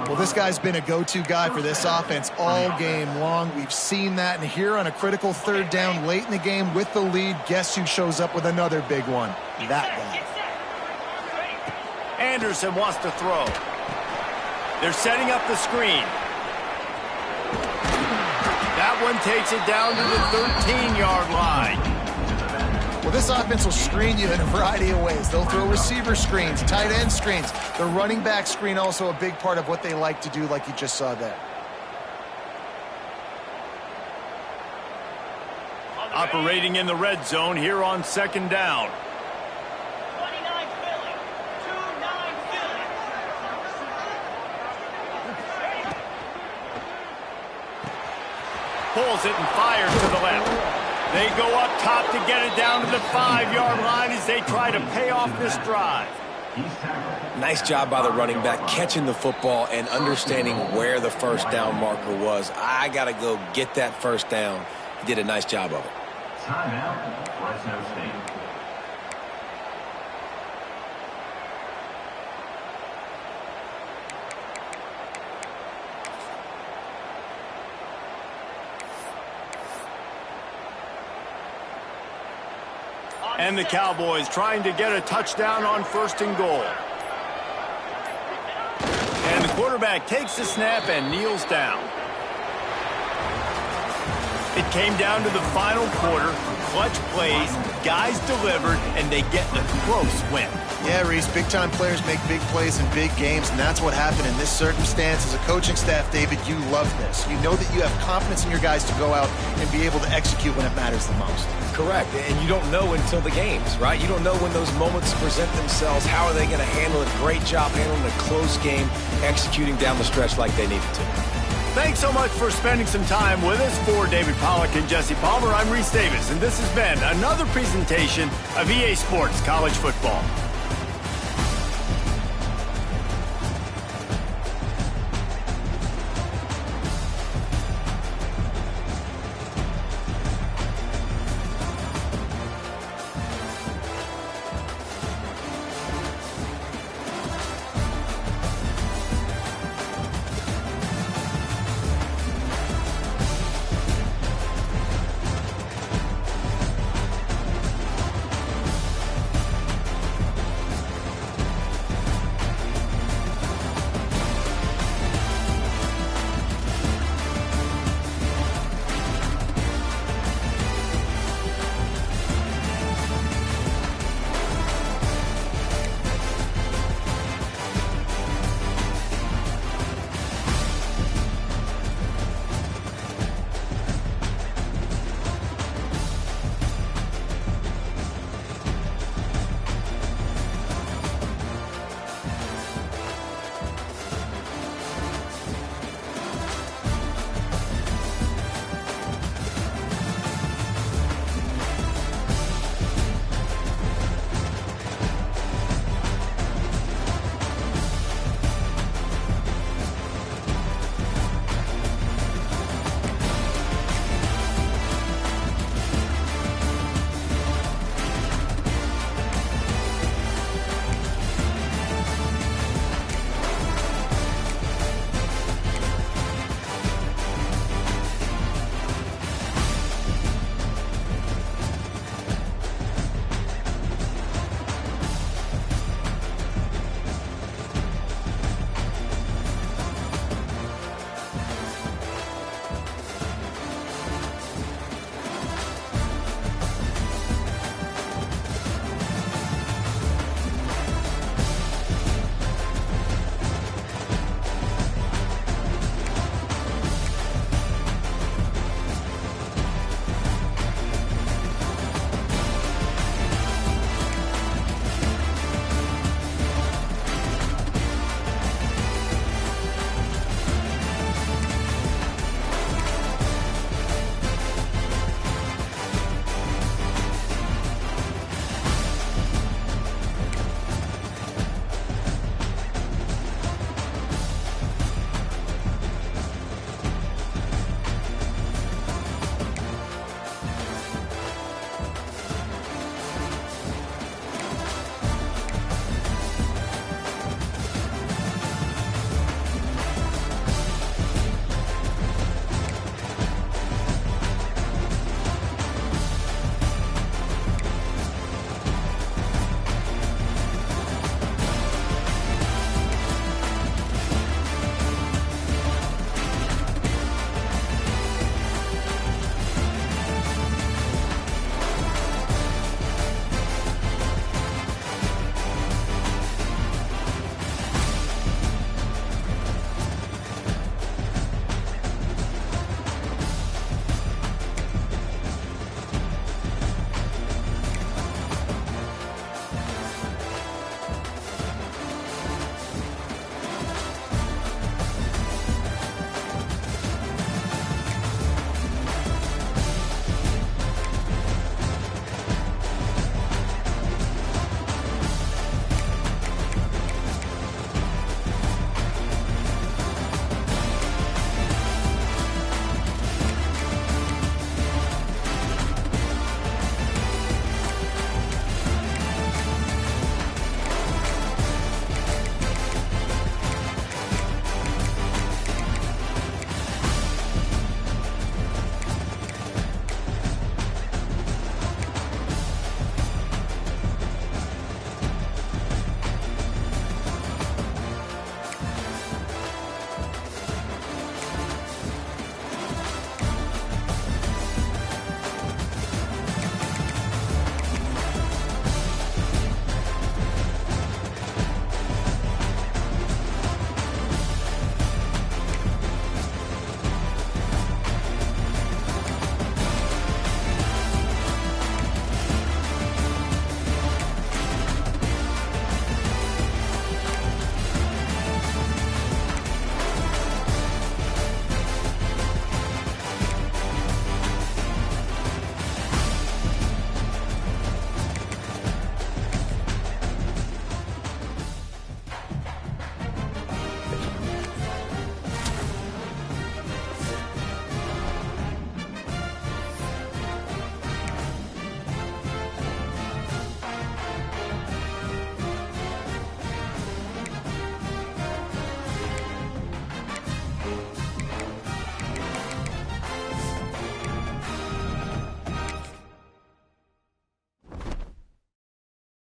Well, this guy's been a go-to guy for this offense all game long. We've seen that, and here on a critical 3rd down late in the game with the lead, guess who shows up with another big one? That guy. Anderson wants to throw. They're setting up the screen. That one takes it down to the 13-yard line. Well, this offense will screen you in a variety of ways. They'll throw receiver screens, tight end screens. The running back screen also a big part of what they like to do, like you just saw there. Operating in the red zone here on 2nd down. Pulls it and fires to the left. They go up top to get it down to the 5-yard line as they try to pay off this drive. Nice job by the running back catching the football and understanding where the first down marker was. I got to go get that first down. He did a nice job of it. Timeout, Fresno State. And the Cowboys trying to get a touchdown on 1st and goal. And the quarterback takes the snap and kneels down. It came down to the final quarter. Clutch plays, guys delivered, and they get a close win. Yeah, Reese, big-time players make big plays in big games, and that's what happened in this circumstance. As a coaching staff, David, you love this. You know that you have confidence in your guys to go out and be able to execute when it matters the most. Correct, and you don't know until the games, right? You don't know when those moments present themselves. How are they going to handle it? Great job handling a close game, executing down the stretch like they needed to. Thanks so much for spending some time with us. For David Pollack and Jesse Palmer, I'm Reese Davis, and this has been another presentation of EA Sports College Football.